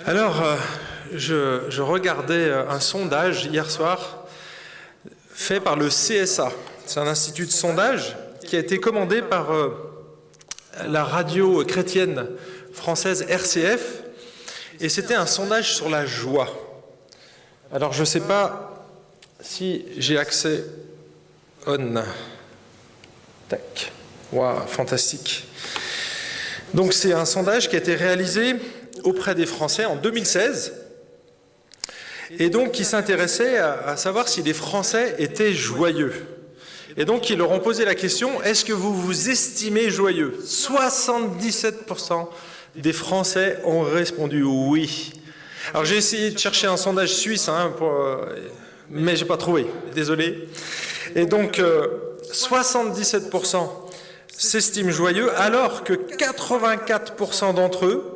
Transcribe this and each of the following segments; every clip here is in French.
Alors, je regardais un sondage hier soir fait par le CSA. C'est un institut de sondage qui a été commandé par la radio chrétienne française RCF, et c'était un sondage sur la joie. Alors, je ne sais pas si j'ai accès on. Tac. Waouh, fantastique. Donc, c'est un sondage qui a été réalisé auprès des Français en 2016, et donc qui s'intéressait à savoir si les Français étaient joyeux. Et donc ils leur ont posé la question, est-ce que vous vous estimez joyeux? 77% des Français ont répondu oui. Alors j'ai essayé de chercher un sondage suisse, mais j'ai pas trouvé, désolé. Et donc 77% s'estiment joyeux, alors que 84% d'entre eux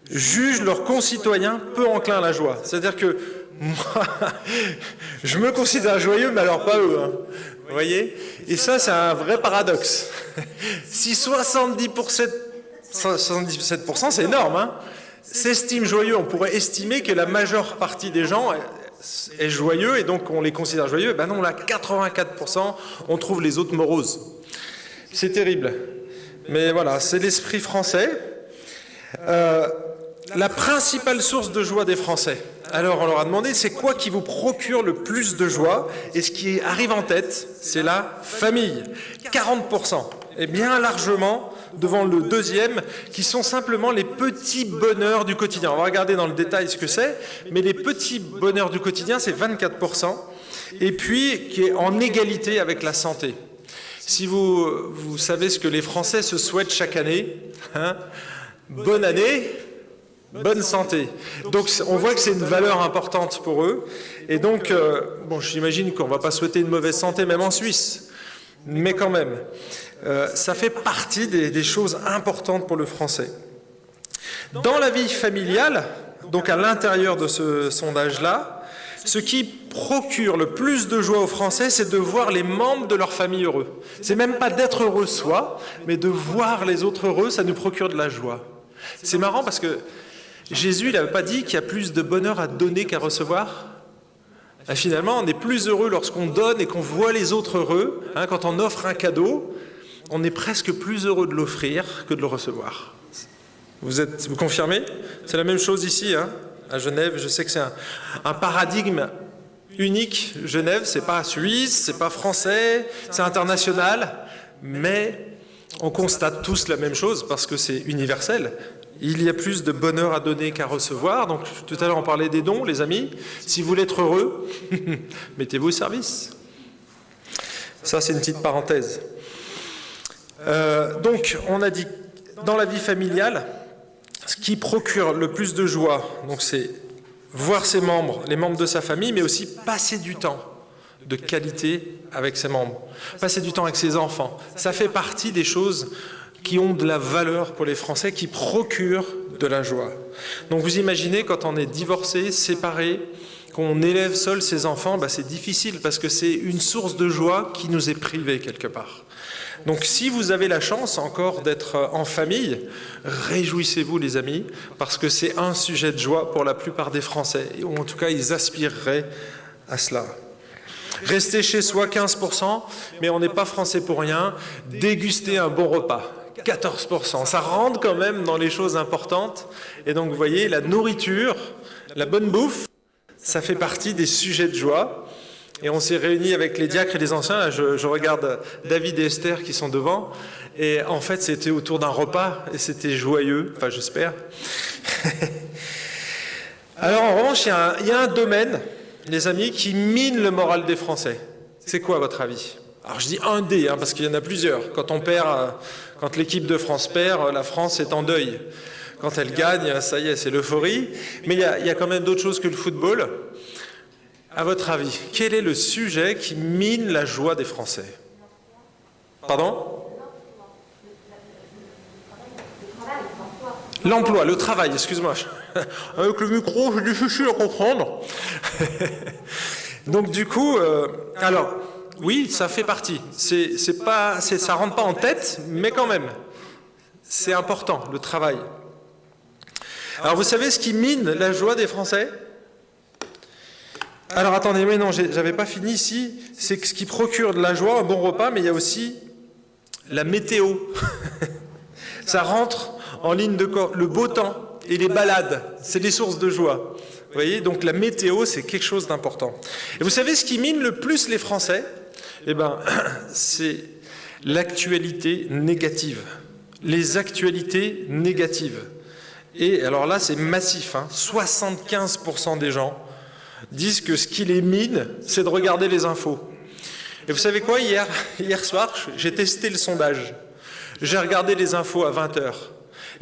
jugent leurs concitoyens peu enclins à la joie. C'est-à-dire que moi, je me considère joyeux, mais alors pas eux. Vous voyez? Et ça, c'est un vrai paradoxe. Si 77%, c'est énorme, s'estiment joyeux, on pourrait estimer que la majeure partie des gens est joyeux, et donc on les considère joyeux. Ben non, là, 84%, on trouve les autres moroses. C'est terrible. Mais voilà, c'est l'esprit français. La principale source de joie des Français. Alors on leur a demandé, c'est quoi qui vous procure le plus de joie? Et ce qui arrive en tête, c'est la famille. 40%. Et bien largement devant le deuxième, qui sont simplement les petits bonheurs du quotidien. On va regarder dans le détail ce que c'est, mais les petits bonheurs du quotidien, c'est 24%. Et puis, qui est en égalité avec la santé. Si vous savez ce que les Français se souhaitent chaque année, bonne année, bonne santé. Donc on voit que c'est une valeur importante pour eux. Et donc, j'imagine qu'on ne va pas souhaiter une mauvaise santé même en Suisse. Mais quand même, ça fait partie des choses importantes pour le Français. Dans la vie familiale, donc à l'intérieur de ce sondage-là, ce qui procure le plus de joie aux Français, c'est de voir les membres de leur famille heureux. C'est même pas d'être heureux soi, mais de voir les autres heureux, ça nous procure de la joie. C'est marrant parce que Jésus, il n'avait pas dit qu'il y a plus de bonheur à donner qu'à recevoir. Et finalement, on est plus heureux lorsqu'on donne et qu'on voit les autres heureux. Quand on offre un cadeau, on est presque plus heureux de l'offrir que de le recevoir. Vous confirmez? C'est la même chose ici, à Genève. Je sais que c'est un paradigme unique. Genève, c'est pas suisse, c'est pas français, c'est international, mais on constate tous la même chose parce que c'est universel. Il y a plus de bonheur à donner qu'à recevoir. Donc, tout à l'heure, on parlait des dons, les amis. Si vous voulez être heureux, mettez-vous au service. Ça, c'est une petite parenthèse. Donc, on a dit, dans la vie familiale, ce qui procure le plus de joie, donc c'est voir ses membres, les membres de sa famille, mais aussi passer du temps de qualité avec ses membres. Passer du temps avec ses enfants. Ça fait partie des choses qui ont de la valeur pour les Français, qui procurent de la joie. Donc vous imaginez, quand on est divorcé, séparé, qu'on élève seul ses enfants, c'est difficile parce que c'est une source de joie qui nous est privée quelque part. Donc si vous avez la chance encore d'être en famille, réjouissez-vous les amis, parce que c'est un sujet de joie pour la plupart des Français, ou en tout cas ils aspireraient à cela. Rester chez soi, 15%, mais on n'est pas français pour rien, déguster un bon repas. 14%. Ça rentre quand même dans les choses importantes. Et donc, vous voyez, la nourriture, la bonne bouffe, ça fait partie des sujets de joie. Et on s'est réunis avec les diacres et les anciens. Là, je regarde David et Esther qui sont devant. Et en fait, c'était autour d'un repas et c'était joyeux. Enfin, j'espère. Alors, en revanche, il y a un domaine, les amis, qui mine le moral des Français. C'est quoi, à votre avis? Alors, je dis un des, parce qu'il y en a plusieurs. Quand l'équipe de France perd, la France est en deuil. Quand elle gagne, ça y est, c'est l'euphorie. Mais il y a quand même d'autres choses que le football. À votre avis, quel est le sujet qui mine la joie des Français? Pardon? L'emploi, le travail, excuse-moi. Avec le micro, c'est difficile à comprendre. Donc du coup, alors... Oui, ça fait partie. Ça rentre pas en tête, mais quand même, c'est important, le travail. Alors vous savez ce qui mine la joie des Français? Alors attendez, mais non, j'avais pas fini ici. C'est que ce qui procure de la joie, un bon repas, mais il y a aussi la météo. Ça rentre en ligne de compte. Le beau temps et les balades, c'est des sources de joie. Vous voyez, donc la météo, c'est quelque chose d'important. Et vous savez ce qui mine le plus les Français? Eh bien, c'est l'actualité négative. Les actualités négatives. Et alors là, c'est massif. 75% des gens disent que ce qui les mine, c'est de regarder les infos. Et vous savez quoi, hier soir, j'ai testé le sondage. J'ai regardé les infos à 20h.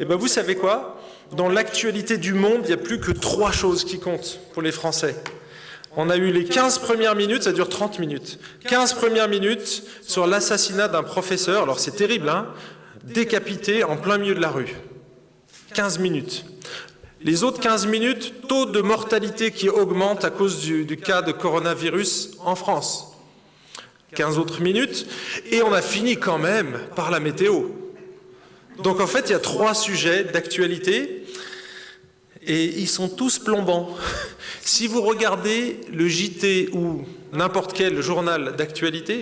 Et bien vous savez quoi? Dans l'actualité du monde, il n'y a plus que 3 choses qui comptent pour les Français. On a eu les 15 premières minutes, ça dure 30 minutes. 15 premières minutes sur l'assassinat d'un professeur, alors c'est terrible, décapité en plein milieu de la rue. 15 minutes. Les autres 15 minutes, taux de mortalité qui augmente à cause du cas de coronavirus en France. 15 autres minutes, et on a fini quand même par la météo. Donc en fait, il y a 3 sujets d'actualité, et ils sont tous plombants. Si vous regardez le JT ou n'importe quel journaux d'actualité,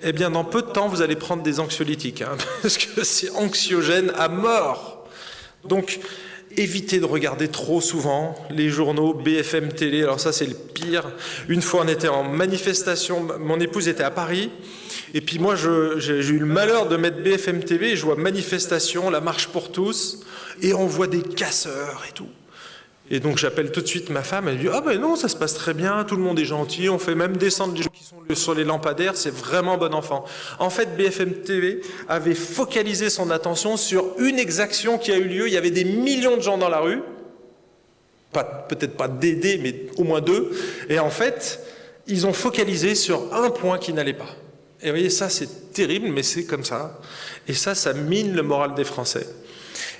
eh bien dans peu de temps, vous allez prendre des anxiolytiques, parce que c'est anxiogène à mort. Donc, évitez de regarder trop souvent les journaux BFM Télé. Alors ça, c'est le pire. Une fois, on était en manifestation. Mon épouse était à Paris. Et puis moi, j'ai eu le malheur de mettre BFM TV. Et je vois manifestation, la marche pour tous. Et on voit des casseurs et tout. Et donc, j'appelle tout de suite ma femme. Elle dit « Ah ben non, ça se passe très bien. Tout le monde est gentil. On fait même descendre les gens qui sont sur les lampadaires. C'est vraiment bon enfant. » En fait, BFM TV avait focalisé son attention sur une exaction qui a eu lieu. Il y avait des millions de gens dans la rue. Peut-être pas d'aider, mais au moins 2. Et en fait, ils ont focalisé sur un point qui n'allait pas. Et vous voyez, ça, c'est terrible, mais c'est comme ça. Et ça mine le moral des Français.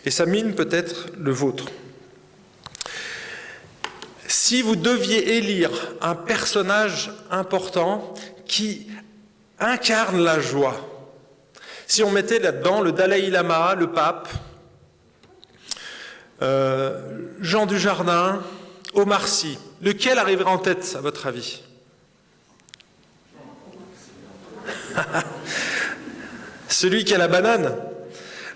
Et ça mine peut-être le vôtre. Si vous deviez élire un personnage important qui incarne la joie, si on mettait là-dedans le Dalai Lama, le pape, Jean Dujardin, Omar Sy, lequel arriverait en tête à votre avis? Celui qui a la banane.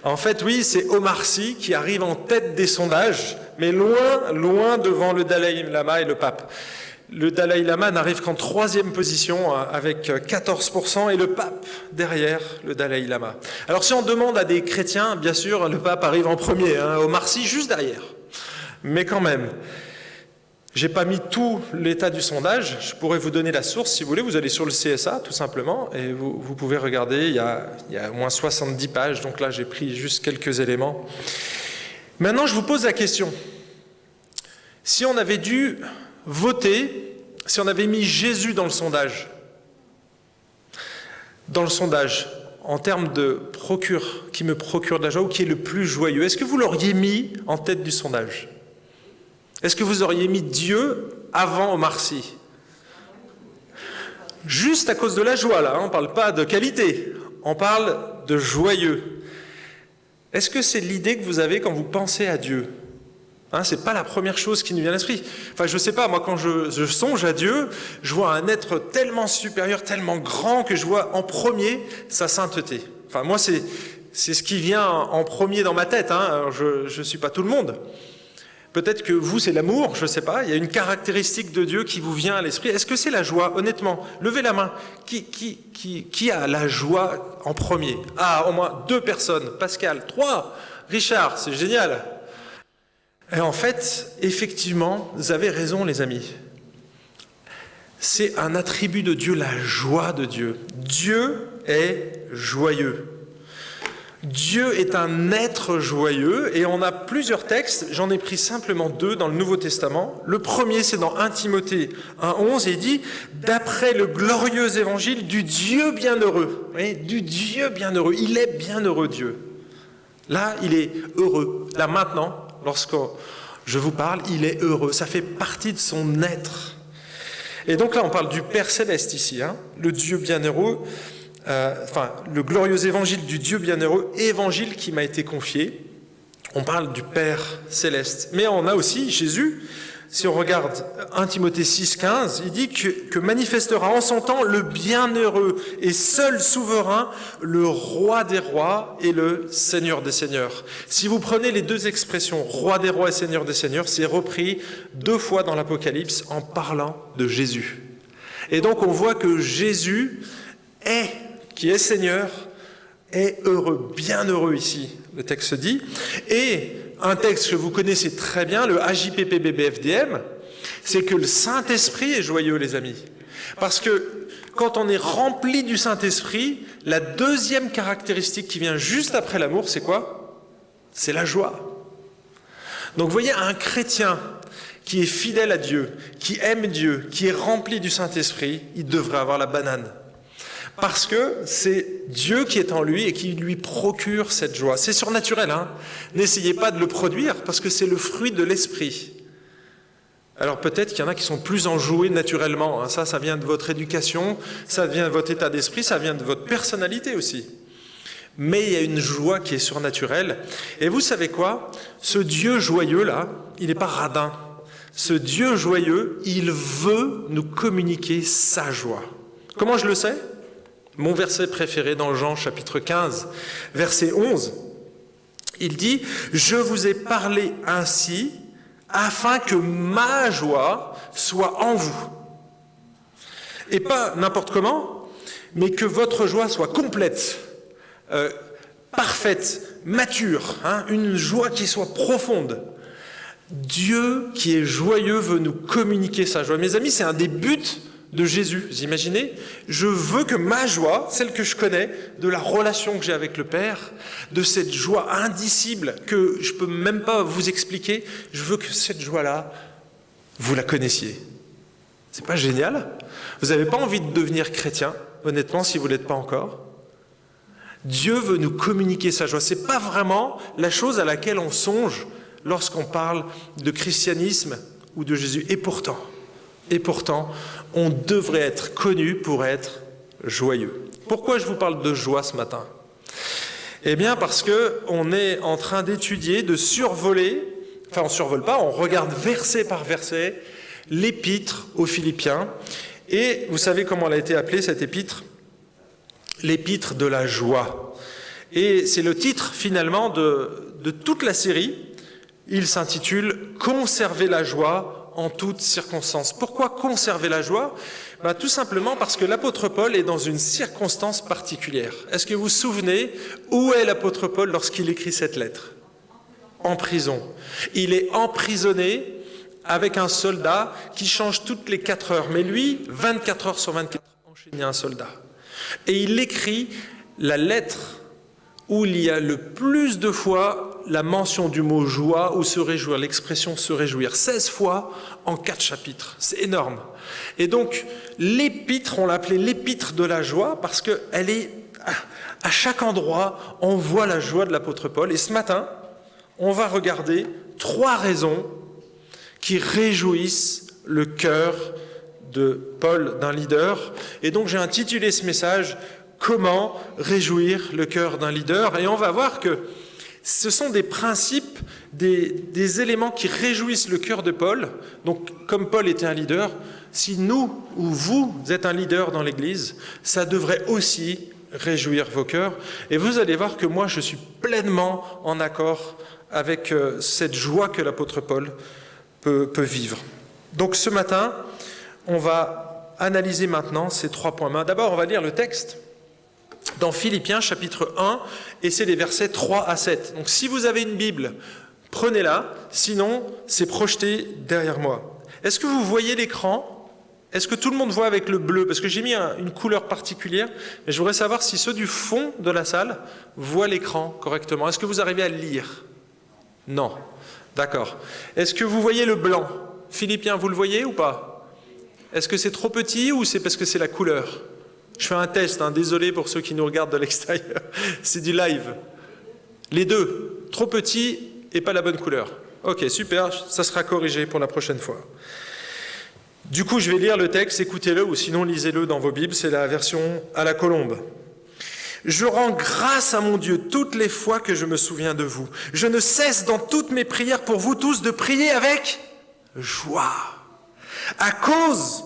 En fait, oui, c'est Omar Sy qui arrive en tête des sondages, mais loin, loin devant le Dalai Lama et le pape. Le Dalai Lama n'arrive qu'en 3e position avec 14% et le pape derrière le Dalai Lama. Alors si on demande à des chrétiens, bien sûr, le pape arrive en premier, Omar Sy juste derrière. Mais quand même, j'ai pas mis tout l'état du sondage, je pourrais vous donner la source si vous voulez, vous allez sur le CSA tout simplement et vous pouvez regarder, il y a au moins 70 pages, donc là j'ai pris juste quelques éléments. Maintenant je vous pose la question, si on avait dû voter, si on avait mis Jésus dans le sondage, en termes de qui me procure de la joie ou qui est le plus joyeux, est-ce que vous l'auriez mis en tête du sondage ? Est-ce que vous auriez mis Dieu avant Omar Sy? Juste à cause de la joie, là, on ne parle pas de qualité, on parle de joyeux. Est-ce que c'est l'idée que vous avez quand vous pensez à Dieu? Ce n'est pas la première chose qui nous vient à l'esprit. Enfin, je ne sais pas, moi quand je songe à Dieu, je vois un être tellement supérieur, tellement grand, que je vois en premier sa sainteté. Enfin, moi, c'est ce qui vient en premier dans ma tête. Alors, je ne suis pas tout le monde. Peut-être que vous, c'est l'amour, je ne sais pas. Il y a une caractéristique de Dieu qui vous vient à l'esprit. Est-ce que c'est la joie? Honnêtement, levez la main. Qui a la joie en premier? Ah, au moins 2 personnes. Pascal, 3. Richard, c'est génial. Et en fait, effectivement, vous avez raison, les amis. C'est un attribut de Dieu, la joie de Dieu. Dieu est joyeux. Dieu est un être joyeux et on a plusieurs textes, j'en ai pris simplement 2 dans le Nouveau Testament. Le premier, c'est dans 1 Timothée 1,11 et il dit « D'après le glorieux évangile du Dieu bienheureux ». Vous voyez, du Dieu bienheureux, il est bienheureux Dieu. Là, il est heureux. Là, maintenant, lorsque je vous parle, il est heureux. Ça fait partie de son être. Et donc là, on parle du Père Céleste ici, le Dieu bienheureux. Le glorieux évangile du Dieu bienheureux, évangile qui m'a été confié. On parle du Père céleste. Mais on a aussi Jésus. Si on regarde 1 Timothée 6,15, il dit que manifestera en son temps le bienheureux et seul souverain, le roi des rois et le Seigneur des seigneurs. Si vous prenez les deux expressions, roi des rois et Seigneur des seigneurs, c'est repris 2 fois dans l'Apocalypse en parlant de Jésus. Et donc on voit que Jésus qui est Seigneur, est heureux, bien heureux ici, le texte dit. Et un texte que vous connaissez très bien, le AJPPBBFDM, c'est que le Saint-Esprit est joyeux, les amis. Parce que quand on est rempli du Saint-Esprit, la deuxième caractéristique qui vient juste après l'amour, c'est quoi? C'est la joie. Donc vous voyez, un chrétien qui est fidèle à Dieu, qui aime Dieu, qui est rempli du Saint-Esprit, il devrait avoir la banane. Parce que c'est Dieu qui est en lui et qui lui procure cette joie. C'est surnaturel, hein. N'essayez pas de le produire parce que c'est le fruit de l'esprit. Alors peut-être qu'il y en a qui sont plus enjoués naturellement. Hein. Ça vient de votre éducation, ça vient de votre état d'esprit, ça vient de votre personnalité aussi. Mais il y a une joie qui est surnaturelle. Et vous savez quoi? Ce Dieu joyeux là, il n'est pas radin. Ce Dieu joyeux, il veut nous communiquer sa joie. Comment je le sais? Mon verset préféré dans Jean chapitre 15, verset 11, il dit « Je vous ai parlé ainsi afin que ma joie soit en vous. » Et pas n'importe comment, mais que votre joie soit complète, parfaite, mature, hein, une joie qui soit profonde. Dieu qui est joyeux veut nous communiquer sa joie. Mes amis, c'est un des buts de Jésus, vous imaginez? Je veux que ma joie, celle que je connais, de la relation que j'ai avec le Père, de cette joie indicible que je ne peux même pas vous expliquer, je veux que cette joie-là, vous la connaissiez. C'est pas génial? Vous n'avez pas envie de devenir chrétien, honnêtement, si vous ne l'êtes pas encore? Dieu veut nous communiquer sa joie. Ce n'est pas vraiment la chose à laquelle on songe lorsqu'on parle de christianisme ou de Jésus. Et pourtant, on devrait être connu pour être joyeux. Pourquoi je vous parle de joie ce matin? Eh bien parce qu'on est en train d'étudier, de survoler, enfin on ne survole pas, on regarde verset par verset l'épître aux Philippiens. Et vous savez comment elle a été appelée cette épître? L'épître de la joie. Et c'est le titre finalement de toute la série. Il s'intitule « Conserver la joie » en toutes circonstances. Pourquoi conserver la joie? Tout simplement parce que l'apôtre Paul est dans une circonstance particulière. Est-ce que vous vous souvenez où est l'apôtre Paul lorsqu'il écrit cette lettre? En prison. Il est emprisonné avec un soldat qui change toutes les 4 heures. Mais lui, 24 heures sur 24, enchaîné un soldat. Et il écrit la lettre où il y a le plus de fois la mention du mot joie ou se réjouir, l'expression se réjouir, 16 fois en 4 chapitres. C'est énorme. Et donc, l'épître, on l'appelait l'épître de la joie parce qu'elle est, à chaque endroit, on voit la joie de l'apôtre Paul. Et ce matin, on va regarder 3 raisons qui réjouissent le cœur de Paul, d'un leader. Et donc, j'ai intitulé ce message « Comment réjouir le cœur d'un leader ?» Et on va voir que ce sont des principes, des éléments qui réjouissent le cœur de Paul. Donc, comme Paul était un leader, si nous ou vous êtes un leader dans l'Église, ça devrait aussi réjouir vos cœurs. Et vous allez voir que moi, je suis pleinement en accord avec cette joie que l'apôtre Paul peut vivre. Donc, ce matin, on va analyser maintenant ces 3 points. D'abord, on va lire le texte dans Philippiens chapitre 1, et c'est les versets 3 à 7. Donc si vous avez une Bible, prenez-la, sinon c'est projeté derrière moi. Est-ce que vous voyez l'écran? Est-ce que tout le monde voit avec le bleu? Parce que j'ai mis une couleur particulière, mais je voudrais savoir si ceux du fond de la salle voient l'écran correctement. Est-ce que vous arrivez à le lire? Non. D'accord. Est-ce que vous voyez le blanc? Philippiens, vous le voyez ou pas? Est-ce que c'est trop petit ou c'est parce que c'est la couleur? Je fais un test, hein, désolé pour ceux qui nous regardent de l'extérieur, c'est du live. Les deux, trop petit et pas la bonne couleur. Ok, super, ça sera corrigé pour la prochaine fois. Du coup, je vais lire le texte, écoutez-le ou sinon lisez-le dans vos Bibles, c'est la version à la colombe. Je rends grâce à mon Dieu toutes les fois que je me souviens de vous. Je ne cesse dans toutes mes prières pour vous tous de prier avec joie. À cause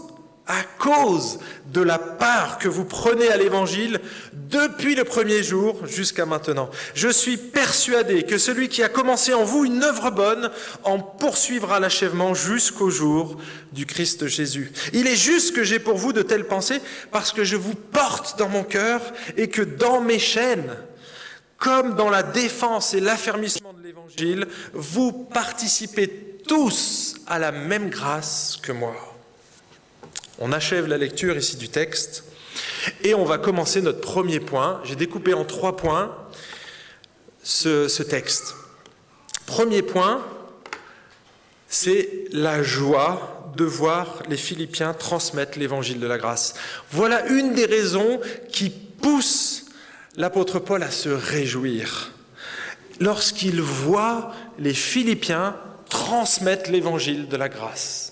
de la part que vous prenez à l'Évangile depuis le premier jour jusqu'à maintenant. Je suis persuadé que celui qui a commencé en vous une œuvre bonne en poursuivra l'achèvement jusqu'au jour du Christ Jésus. Il est juste que j'ai pour vous de telles pensées parce que je vous porte dans mon cœur et que dans mes chaînes, comme dans la défense et l'affermissement de l'Évangile, vous participez tous à la même grâce que moi. On achève la lecture ici du texte et on va commencer notre premier point. J'ai découpé en 3 points ce texte. Premier point, c'est la joie de voir les Philippiens transmettre l'évangile de la grâce. Voilà une des raisons qui pousse l'apôtre Paul à se réjouir lorsqu'il voit les Philippiens transmettre l'évangile de la grâce.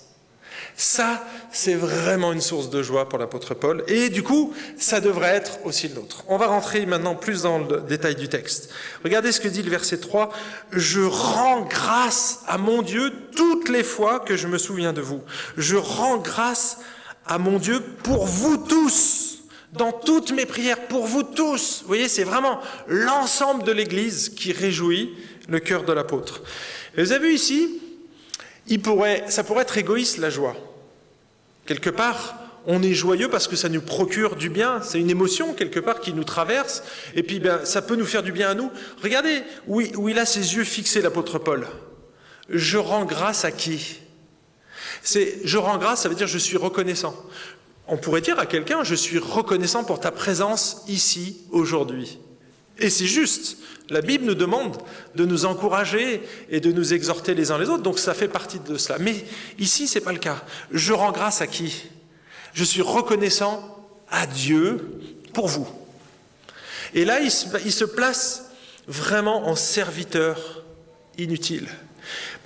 Ça, c'est vraiment une source de joie pour l'apôtre Paul. Et du coup, ça devrait être aussi le nôtre. On va rentrer maintenant plus dans le détail du texte. Regardez ce que dit le verset 3. « Je rends grâce à mon Dieu toutes les fois que je me souviens de vous. Je rends grâce à mon Dieu pour vous tous, dans toutes mes prières, pour vous tous. » Vous voyez, c'est vraiment l'ensemble de l'Église qui réjouit le cœur de l'apôtre. Et vous avez vu ici, ça pourrait être égoïste, la joie. Quelque part, on est joyeux parce que ça nous procure du bien. C'est une émotion, quelque part, qui nous traverse. Et puis, ça peut nous faire du bien à nous. Regardez où il a ses yeux fixés, l'apôtre Paul. Je rends grâce à qui ? Je rends grâce, ça veut dire je suis reconnaissant. On pourrait dire à quelqu'un, je suis reconnaissant pour ta présence ici, aujourd'hui. Et c'est juste. La Bible nous demande de nous encourager et de nous exhorter les uns les autres, donc ça fait partie de cela. Mais ici, ce n'est pas le cas. Je rends grâce à qui ? Je suis reconnaissant à Dieu pour vous. Et là, il se place vraiment en serviteur inutile.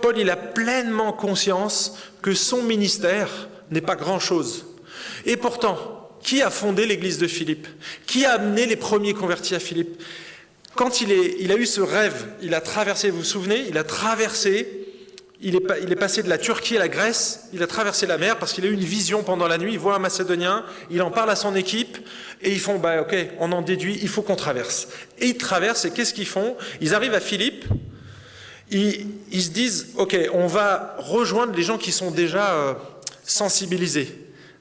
Paul, il a pleinement conscience que son ministère n'est pas grand-chose. Et pourtant, qui a fondé l'église de Philippe ? Qui a amené les premiers convertis à Philippe ? Quand il a eu ce rêve, il a traversé, vous vous souvenez, il est passé de la Turquie à la Grèce, il a traversé la mer parce qu'il a eu une vision pendant la nuit, il voit un Macédonien, il en parle à son équipe et ils font, ok, on en déduit, il faut qu'on traverse. Et ils traversent et qu'est-ce qu'ils font ? Ils arrivent à Philippe, ils se disent, ok, on va rejoindre les gens qui sont déjà sensibilisés.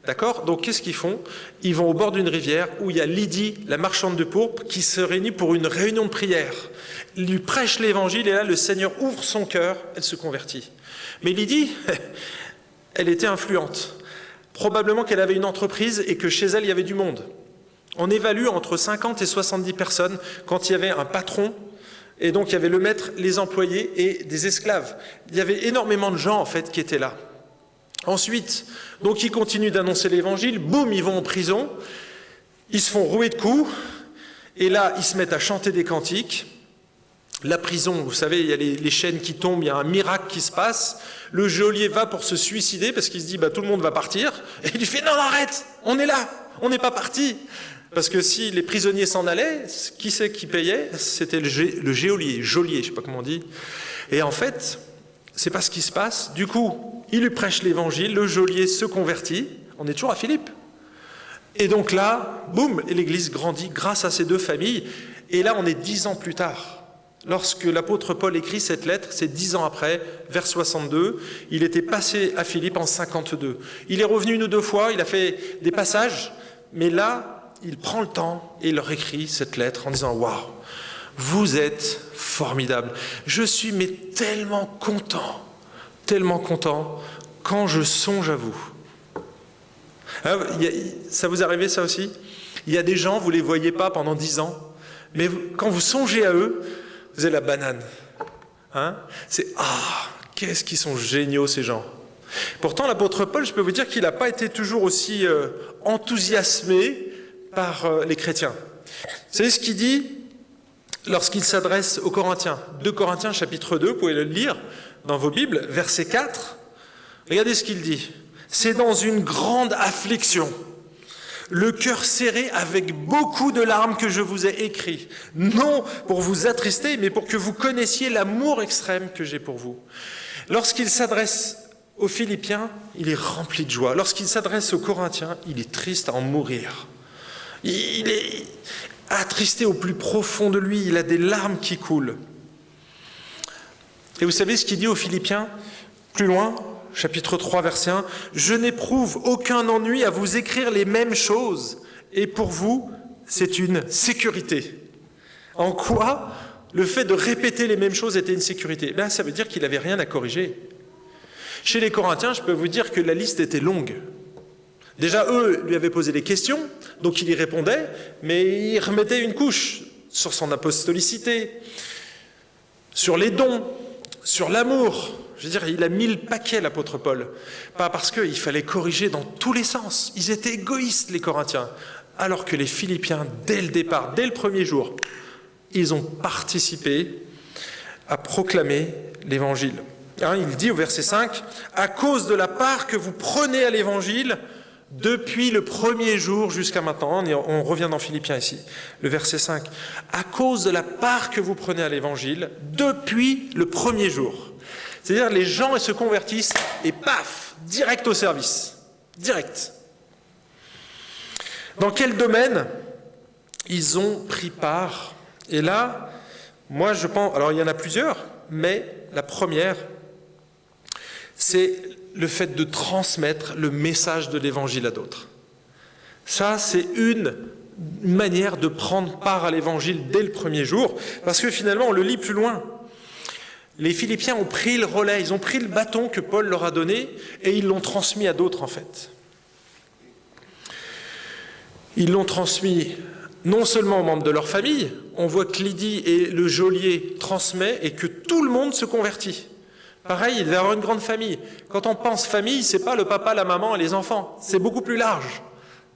D'accord ? Donc, qu'est-ce qu'ils font ? Ils vont au bord d'une rivière où il y a Lydie, la marchande de pourpre, qui se réunit pour une réunion de prière. Il lui prêche l'évangile et là, le Seigneur ouvre son cœur, elle se convertit. Mais Lydie, elle était influente. Probablement qu'elle avait une entreprise et que chez elle, il y avait du monde. On évalue entre 50 et 70 personnes quand il y avait un patron. Et donc, il y avait le maître, les employés et des esclaves. Il y avait énormément de gens, en fait, qui étaient là. Ensuite, donc ils continuent d'annoncer l'évangile, boum, ils vont en prison, ils se font rouer de coups, et là, ils se mettent à chanter des cantiques. La prison, vous savez, il y a les chaînes qui tombent, il y a un miracle qui se passe. Le geôlier va pour se suicider parce qu'il se dit, tout le monde va partir. Et il lui fait, non, arrête, on est là, on n'est pas parti. Parce que si les prisonniers s'en allaient, qui c'est qui payait ? C'était le geôlier, je ne sais pas comment on dit. Et en fait, c'est pas ce qui se passe. Du coup, il lui prêche l'évangile, le geôlier se convertit. On est toujours à Philippe. Et donc là, boum, et l'église grandit grâce à ces 2 familles. Et là, on est 10 ans plus tard. Lorsque l'apôtre Paul écrit cette lettre, c'est 10 ans après, vers 62. Il était passé à Philippe en 52. Il est revenu 1 ou 2 fois, il a fait des passages. Mais là, il prend le temps et il leur écrit cette lettre en disant « Waouh, vous êtes formidables. Je suis tellement content quand je songe à vous. » Ça vous est arrivé ça aussi ? Il y a des gens, vous ne les voyez pas pendant 10 ans, mais quand vous songez à eux, vous avez la banane. C'est « Ah, qu'est-ce qu'ils sont géniaux ces gens !» Pourtant, l'apôtre Paul, je peux vous dire qu'il n'a pas été toujours aussi enthousiasmé par les chrétiens. Vous savez ce qu'il dit lorsqu'il s'adresse aux Corinthiens ? 2 Corinthiens chapitre 2, vous pouvez le lire dans vos Bibles, verset 4. Regardez ce qu'il dit. « C'est dans une grande affliction. le cœur serré avec beaucoup de larmes que je vous ai écrit, non pour vous attrister, mais pour que vous connaissiez l'amour extrême que j'ai pour vous. » Lorsqu'il s'adresse aux Philippiens, il est rempli de joie. Lorsqu'il s'adresse aux Corinthiens, il est triste à en mourir. Il est attristé au plus profond de lui, il a des larmes qui coulent. Et vous savez ce qu'il dit aux Philippiens, plus loin, chapitre 3, verset 1, « Je n'éprouve aucun ennui à vous écrire les mêmes choses, et pour vous, c'est une sécurité. » En quoi le fait de répéter les mêmes choses était une sécurité? Ben, ça veut dire qu'il n'avait rien à corriger. Chez les Corinthiens, je peux vous dire que la liste était longue. Déjà, eux lui avaient posé des questions, donc il y répondait, mais il remettait une couche sur son apostolicité, sur les dons, sur l'amour. Je veux dire, il a mis le paquet, l'apôtre Paul. Pas parce qu'il fallait corriger dans tous les sens. Ils étaient égoïstes, les Corinthiens. Alors que les Philippiens, dès le départ, dès le premier jour, ils ont participé à proclamer l'Évangile. Il dit au verset 5, « À cause de la part que vous prenez à l'Évangile, depuis le premier jour jusqu'à maintenant. » On revient dans Philippiens ici, le verset 5. « À cause de la part que vous prenez à l'Évangile, depuis le premier jour. » C'est-à-dire, les gens, ils se convertissent et paf, direct au service. Direct. Dans quel domaine ils ont pris part? Et là, moi je pense, alors il y en a plusieurs, mais la première, c'est le fait de transmettre le message de l'Évangile à d'autres. Ça, c'est une manière de prendre part à l'Évangile dès le premier jour, parce que finalement, on le lit plus loin. Les Philippiens ont pris le relais, ils ont pris le bâton que Paul leur a donné, et ils l'ont transmis à d'autres, en fait. Ils l'ont transmis non seulement aux membres de leur famille, on voit que Lydie et le geôlier transmet et que tout le monde se convertit. Pareil, il devait y avoir une grande famille. Quand on pense famille, c'est pas le papa, la maman et les enfants, c'est beaucoup plus large.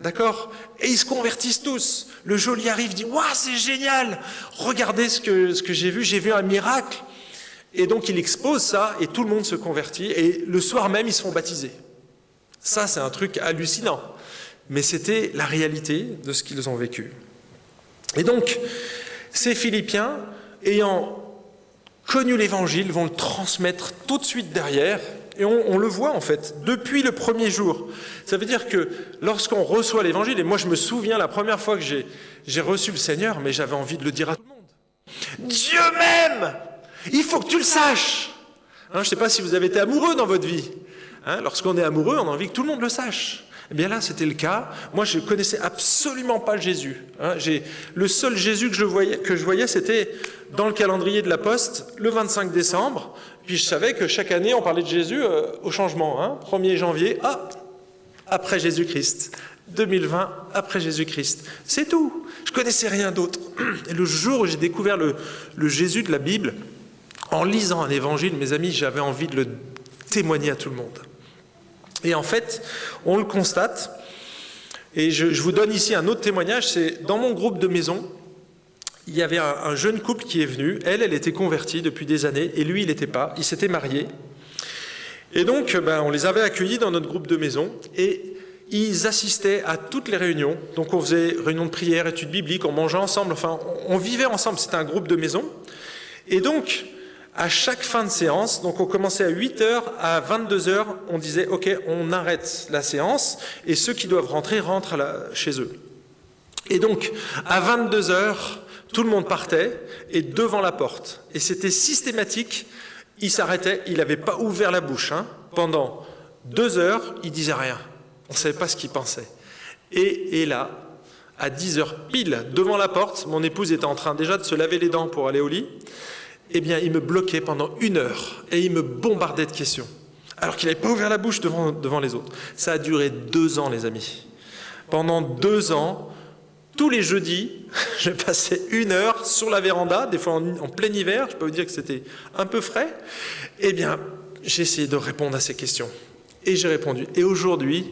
D'accord? Et ils se convertissent tous. Le geôlier arrive, dit « Waouh, c'est génial! Regardez ce que j'ai vu un miracle !» Et donc il expose ça et tout le monde se convertit et le soir même, ils se font baptiser. Ça, c'est un truc hallucinant. Mais c'était la réalité de ce qu'ils ont vécu. Et donc, ces Philippiens, ayant connu l'Évangile, vont le transmettre tout de suite derrière. Et on le voit en fait, depuis le premier jour. Ça veut dire que lorsqu'on reçoit l'Évangile, et moi je me souviens la première fois que j'ai reçu le Seigneur, mais j'avais envie de le dire à tout le monde. Dieu m'aime! Il faut que tu le saches! Je ne sais pas si vous avez été amoureux dans votre vie. Lorsqu'on est amoureux, on a envie que tout le monde le sache. Eh bien là, c'était le cas. Moi, je ne connaissais absolument pas Jésus. Le seul Jésus que je voyais, c'était dans le calendrier de la Poste, le 25 décembre. Puis je savais que chaque année, on parlait de Jésus au changement. 1er janvier, après Jésus-Christ. 2020, après Jésus-Christ. C'est tout. Je ne connaissais rien d'autre. Et le jour où j'ai découvert le Jésus de la Bible, en lisant un évangile, mes amis, j'avais envie de le témoigner à tout le monde. Et en fait, on le constate, et je vous donne ici un autre témoignage, c'est dans mon groupe de maison, il y avait un jeune couple qui est venu, elle était convertie depuis des années, et lui, il n'était pas, il s'était marié. Et donc, on les avait accueillis dans notre groupe de maison, et ils assistaient à toutes les réunions. Donc on faisait réunion de prière, études bibliques, on mangeait ensemble, enfin, on vivait ensemble, c'était un groupe de maison. Et donc, à chaque fin de séance, donc on commençait à 8h, à 22h, on disait « Ok, on arrête la séance et ceux qui doivent rentrer rentrent chez eux. » Et donc, à 22h, tout le monde partait et devant la porte. Et c'était systématique, il s'arrêtait, il n'avait pas ouvert la bouche. Pendant 2 heures, il ne disait rien. On ne savait pas ce qu'il pensait. Et là, à 10h pile, devant la porte, mon épouse était en train déjà de se laver les dents pour aller au lit. Eh bien, il me bloquait pendant 1 heure et il me bombardait de questions, alors qu'il n'avait pas ouvert la bouche devant les autres. Ça a duré 2 ans, les amis. Pendant 2 ans, tous les jeudis, je passais 1 heure sur la véranda, des fois en plein hiver, je peux vous dire que c'était un peu frais. Eh bien, j'ai essayé de répondre à ces questions. Et j'ai répondu. Et aujourd'hui,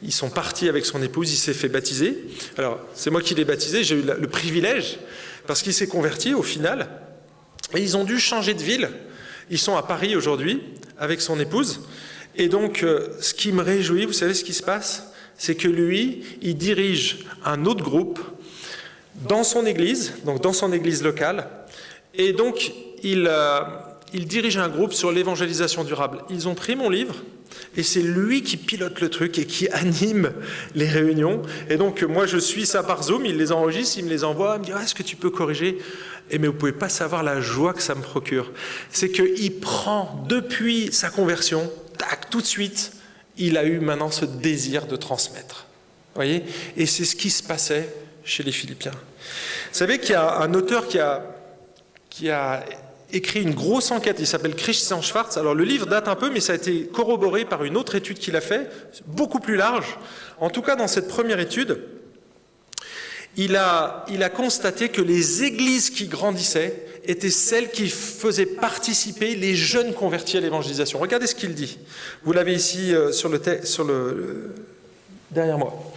ils sont partis avec son épouse, il s'est fait baptiser. Alors, c'est moi qui l'ai baptisé, j'ai eu le privilège, parce qu'il s'est converti au final. Et ils ont dû changer de ville. Ils sont à Paris aujourd'hui avec son épouse. Et donc, ce qui me réjouit, vous savez ce qui se passe? c'est que lui, il dirige un autre groupe dans son église, donc dans son église locale, et donc il dirige un groupe sur l'évangélisation durable. Ils ont pris mon livre, et c'est lui qui pilote le truc et qui anime les réunions. Et donc moi je suis ça par Zoom, il les enregistre, il me les envoie, il me dit « Est-ce que tu peux corriger ?» Mais vous ne pouvez pas savoir la joie que ça me procure. C'est qu'il prend depuis sa conversion, tac, tout de suite, il a eu maintenant ce désir de transmettre. Vous voyez ? Et c'est ce qui se passait chez les Philippiens. Vous savez qu'il y a un auteur qui a écrit une grosse enquête, il s'appelle Christian Schwarz. Alors le livre date un peu, mais ça a été corroboré par une autre étude qu'il a fait, beaucoup plus large. En tout cas, dans cette première étude, il a constaté que les églises qui grandissaient étaient celles qui faisaient participer les jeunes convertis à l'évangélisation. Regardez ce qu'il dit. Vous l'avez ici derrière moi.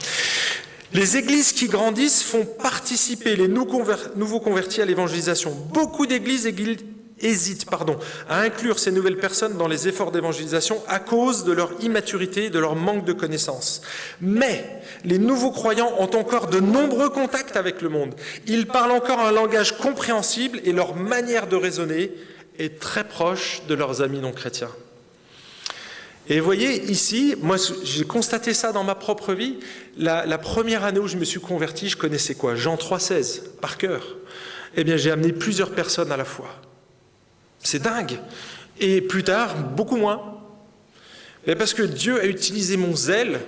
Les églises qui grandissent font participer les nouveaux convertis à l'évangélisation. Beaucoup d'églises hésitent à inclure ces nouvelles personnes dans les efforts d'évangélisation à cause de leur immaturité et de leur manque de connaissances. Mais les nouveaux croyants ont encore de nombreux contacts avec le monde. Ils parlent encore un langage compréhensible et leur manière de raisonner est très proche de leurs amis non chrétiens. Et vous voyez, ici, moi j'ai constaté ça dans ma propre vie. La première année où je me suis converti, je connaissais quoi ? Jean 3,16, par cœur. Eh bien, j'ai amené plusieurs personnes à la foi. C'est dingue. Et plus tard, beaucoup moins. Mais parce que Dieu a utilisé mon zèle,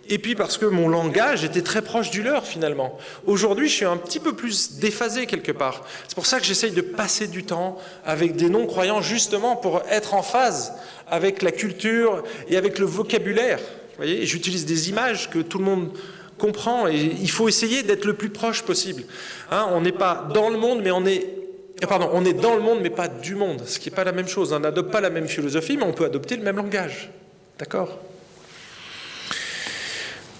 et puis parce que mon langage était très proche du leur, finalement. Aujourd'hui, je suis un petit peu plus déphasé quelque part. C'est pour ça que j'essaye de passer du temps avec des non-croyants, justement pour être en phase avec la culture et avec le vocabulaire. Vous voyez, j'utilise des images que tout le monde comprend, et il faut essayer d'être le plus proche possible. On n'est pas dans le monde, mais on est dans le monde, mais pas du monde, ce qui n'est pas la même chose. On n'adopte pas la même philosophie, mais on peut adopter le même langage. D'accord ?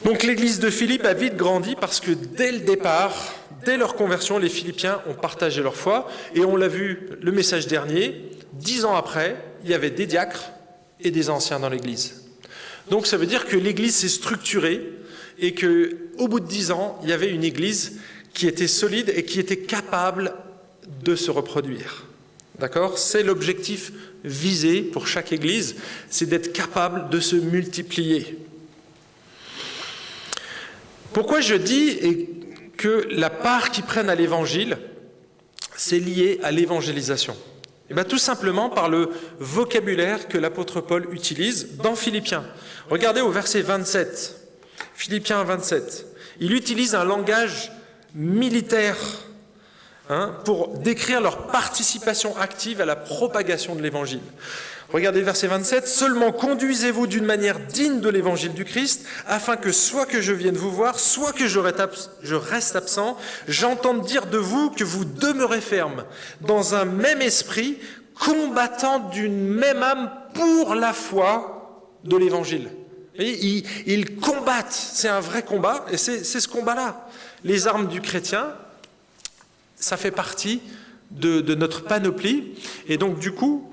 Donc l'église de Philippe a vite grandi parce que dès le départ, dès leur conversion, les Philippiens ont partagé leur foi. Et on l'a vu le message dernier, 10 ans après, il y avait des diacres et des anciens dans l'église. Donc ça veut dire que l'église s'est structurée et qu'au bout de 10 ans, il y avait une église qui était solide et qui était capable de se reproduire. D'accord ? C'est l'objectif visé pour chaque église, c'est d'être capable de se multiplier. Pourquoi je dis que la part qu'ils prennent à l'évangile, c'est lié à l'évangélisation ? Eh bien, tout simplement par le vocabulaire que l'apôtre Paul utilise dans Philippiens. Regardez au verset 27, Philippiens 27. Il utilise un langage militaire pour décrire leur participation active à la propagation de l'évangile. Regardez le verset 27. « Seulement conduisez-vous d'une manière digne de l'évangile du Christ, afin que soit que je vienne vous voir, soit que je reste absent, j'entende dire de vous que vous demeurez ferme, dans un même esprit, combattant d'une même âme pour la foi de l'évangile. » Ils combattent, c'est un vrai combat, et c'est ce combat-là. Les armes du chrétien, ça fait partie de notre panoplie, et donc du coup,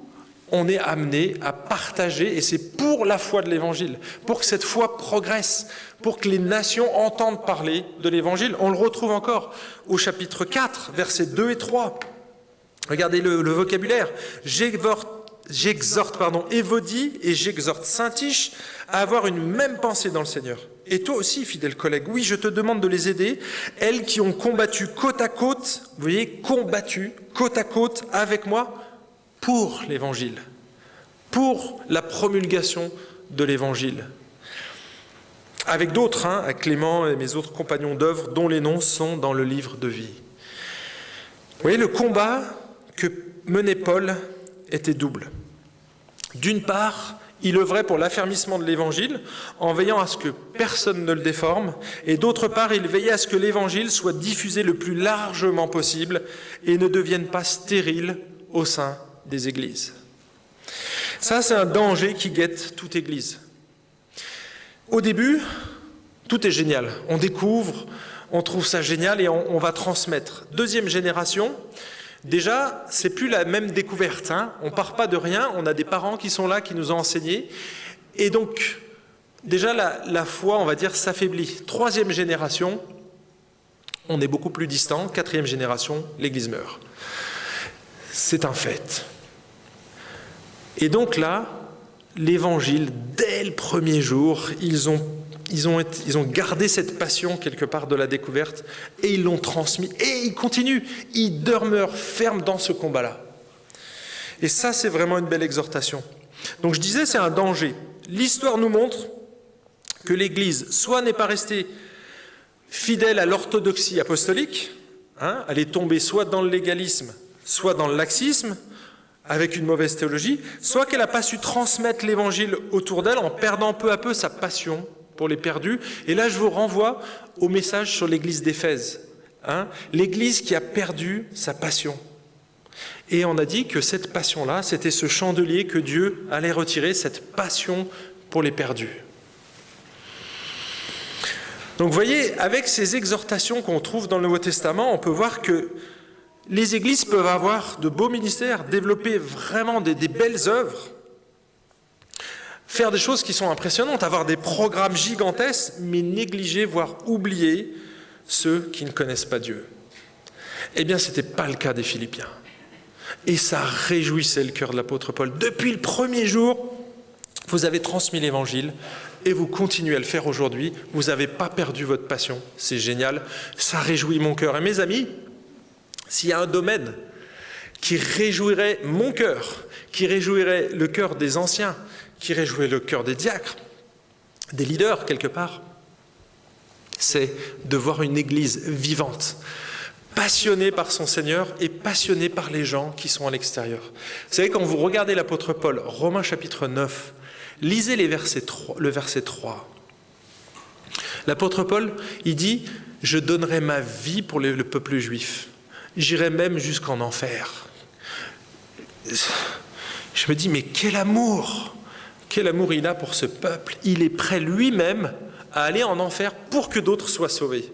on est amené à partager, et c'est pour la foi de l'Évangile, pour que cette foi progresse, pour que les nations entendent parler de l'Évangile. On le retrouve encore au chapitre 4, versets 2 et 3. Regardez le vocabulaire. J'exhorte Évodie et j'exhorte Syntyche à avoir une même pensée dans le Seigneur. Et toi aussi, fidèle collègue, oui, je te demande de les aider, elles qui ont combattu côte à côte, vous voyez, combattu côte à côte avec moi, pour l'Évangile, pour la promulgation de l'Évangile. Avec d'autres, avec Clément et mes autres compagnons d'œuvre, dont les noms sont dans le livre de vie. Vous voyez, le combat que menait Paul était double. D'une part, il œuvrait pour l'affermissement de l'Évangile, en veillant à ce que personne ne le déforme, et d'autre part, il veillait à ce que l'Évangile soit diffusé le plus largement possible et ne devienne pas stérile au sein des églises. Ça, c'est un danger qui guette toute église. Au début, tout est génial. On découvre, on trouve ça génial et on va transmettre. Deuxième génération, déjà, c'est plus la même découverte. On part pas de rien, on a des parents qui sont là, qui nous ont enseigné. Et donc, déjà la foi, on va dire, s'affaiblit. Troisième génération, on est beaucoup plus distant. Quatrième génération, l'Église meurt. C'est un fait. Et donc là, l'Évangile, dès le premier jour, ils ont gardé cette passion quelque part de la découverte et ils l'ont transmis. Et ils continuent, ils demeurent fermes dans ce combat-là. Et ça, c'est vraiment une belle exhortation. Donc je disais, c'est un danger. L'histoire nous montre que l'Église, soit n'est pas restée fidèle à l'orthodoxie apostolique, elle est tombée soit dans le légalisme, soit dans le laxisme, avec une mauvaise théologie, soit qu'elle n'a pas su transmettre l'Évangile autour d'elle en perdant peu à peu sa passion pour les perdus. Et là, je vous renvoie au message sur l'Église d'Éphèse. L'Église qui a perdu sa passion. Et on a dit que cette passion-là, c'était ce chandelier que Dieu allait retirer, cette passion pour les perdus. Donc vous voyez, avec ces exhortations qu'on trouve dans le Nouveau Testament, on peut voir que les églises peuvent avoir de beaux ministères, développer vraiment des belles œuvres, faire des choses qui sont impressionnantes, avoir des programmes gigantesques, mais négliger, voire oublier ceux qui ne connaissent pas Dieu. Eh bien, ce n'était pas le cas des Philippiens. Et ça réjouissait le cœur de l'apôtre Paul. Depuis le premier jour, vous avez transmis l'Évangile et vous continuez à le faire aujourd'hui. Vous n'avez pas perdu votre passion. C'est génial. Ça réjouit mon cœur. Et mes amis, s'il y a un domaine qui réjouirait mon cœur, qui réjouirait le cœur des anciens, qui réjouirait le cœur des diacres, des leaders quelque part, c'est de voir une église vivante, passionnée par son Seigneur et passionnée par les gens qui sont à l'extérieur. Vous savez, quand vous regardez l'apôtre Paul, Romains chapitre 9, lisez le verset 3. L'apôtre Paul, il dit « Je donnerai ma vie pour le peuple juif. J'irai même jusqu'en enfer. » Je me dis, mais quel amour il a pour ce peuple. Il est prêt lui-même à aller en enfer pour que d'autres soient sauvés.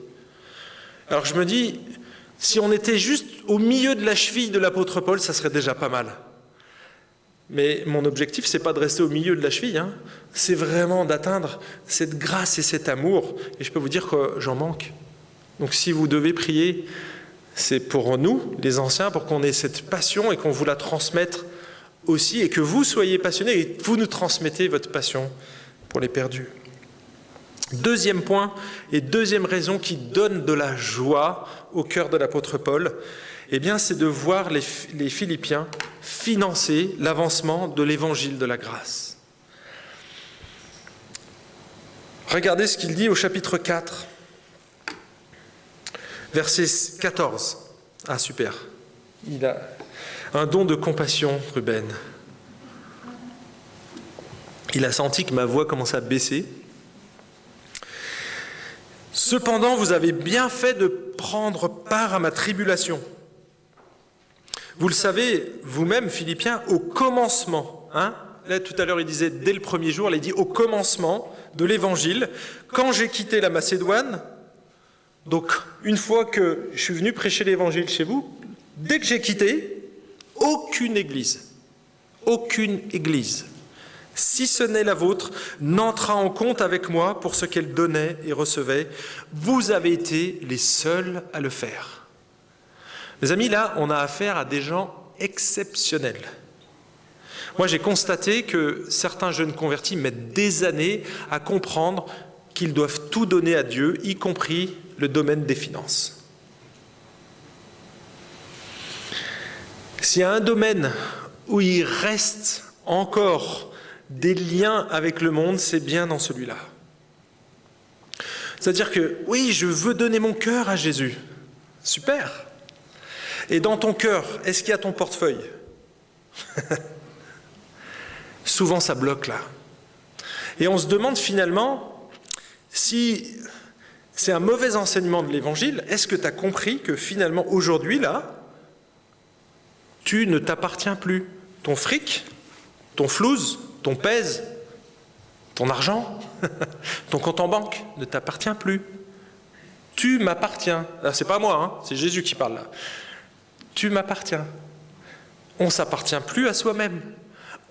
Alors je me dis, si on était juste au milieu de la cheville de l'apôtre Paul, ça serait déjà pas mal. Mais mon objectif, c'est pas de rester au milieu de la cheville, c'est vraiment d'atteindre cette grâce et cet amour. Et je peux vous dire que j'en manque. Donc si vous devez prier, c'est pour nous, les anciens, pour qu'on ait cette passion et qu'on vous la transmette aussi, et que vous soyez passionnés et vous nous transmettez votre passion pour les perdus. Deuxième point et deuxième raison qui donne de la joie au cœur de l'apôtre Paul, eh bien, c'est de voir les Philippiens financer l'avancement de l'évangile de la grâce. Regardez ce qu'il dit au chapitre 4, verset 14. Ah, super. Il a un don de compassion, Ruben. Il a senti que ma voix commençait à baisser. Cependant, vous avez bien fait de prendre part à ma tribulation. Vous le savez, vous-même, Philippiens, au commencement, là tout à l'heure il disait dès le premier jour, là il dit au commencement de l'évangile, quand j'ai quitté la Macédoine, donc une fois que je suis venu prêcher l'évangile chez vous, dès que j'ai quitté, aucune église, si ce n'est la vôtre, n'entra en compte avec moi pour ce qu'elle donnait et recevait. Vous avez été les seuls à le faire. Mes amis, là, on a affaire à des gens exceptionnels. Moi, j'ai constaté que certains jeunes convertis mettent des années à comprendre qu'ils doivent tout donner à Dieu, y compris le domaine des finances. S'il y a un domaine où il reste encore des liens avec le monde, c'est bien dans celui-là. C'est-à-dire que, oui, je veux donner mon cœur à Jésus. Super. Et dans ton cœur, est-ce qu'il y a ton portefeuille? Souvent, ça bloque là. Et on se demande finalement si c'est un mauvais enseignement de l'Évangile. Est-ce que tu as compris que finalement, aujourd'hui, là, tu ne t'appartiens plus? Ton fric, ton flouze, ton pèse, ton argent, ton compte en banque ne t'appartient plus. Tu m'appartiens. C'est pas moi, c'est Jésus qui parle là. Tu m'appartiens. On ne s'appartient plus à soi-même.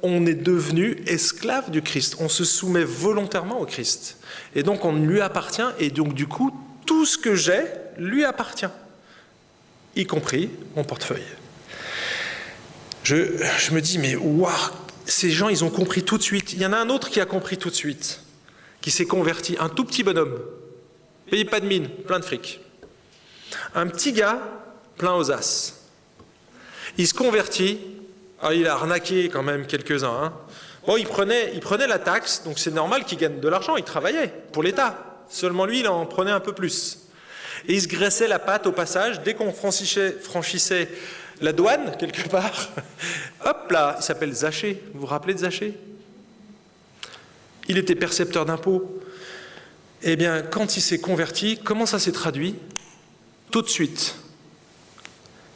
on est devenu esclave du Christ. On se soumet volontairement au Christ. Et donc on lui appartient, et donc du coup, tout ce que j'ai lui appartient, y compris mon portefeuille. Je me dis, mais waouh, ces gens, ils ont compris tout de suite. Il y en a un autre qui a compris tout de suite, qui s'est converti, un tout petit bonhomme, paye pas de mine, plein de fric. Un petit gars, plein aux as. Il se convertit, alors il a arnaqué quand même quelques-uns. Hein. Bon, il prenait la taxe, donc c'est normal qu'il gagne de l'argent, il travaillait pour l'État. Seulement lui, il en prenait un peu plus. Et il se graissait la patte au passage, dès qu'on franchissait la douane, quelque part, hop là, il s'appelle Zachée. Vous vous rappelez de Zachée? Il était percepteur d'impôts. Eh bien, quand il s'est converti, comment ça s'est traduit? Tout de suite,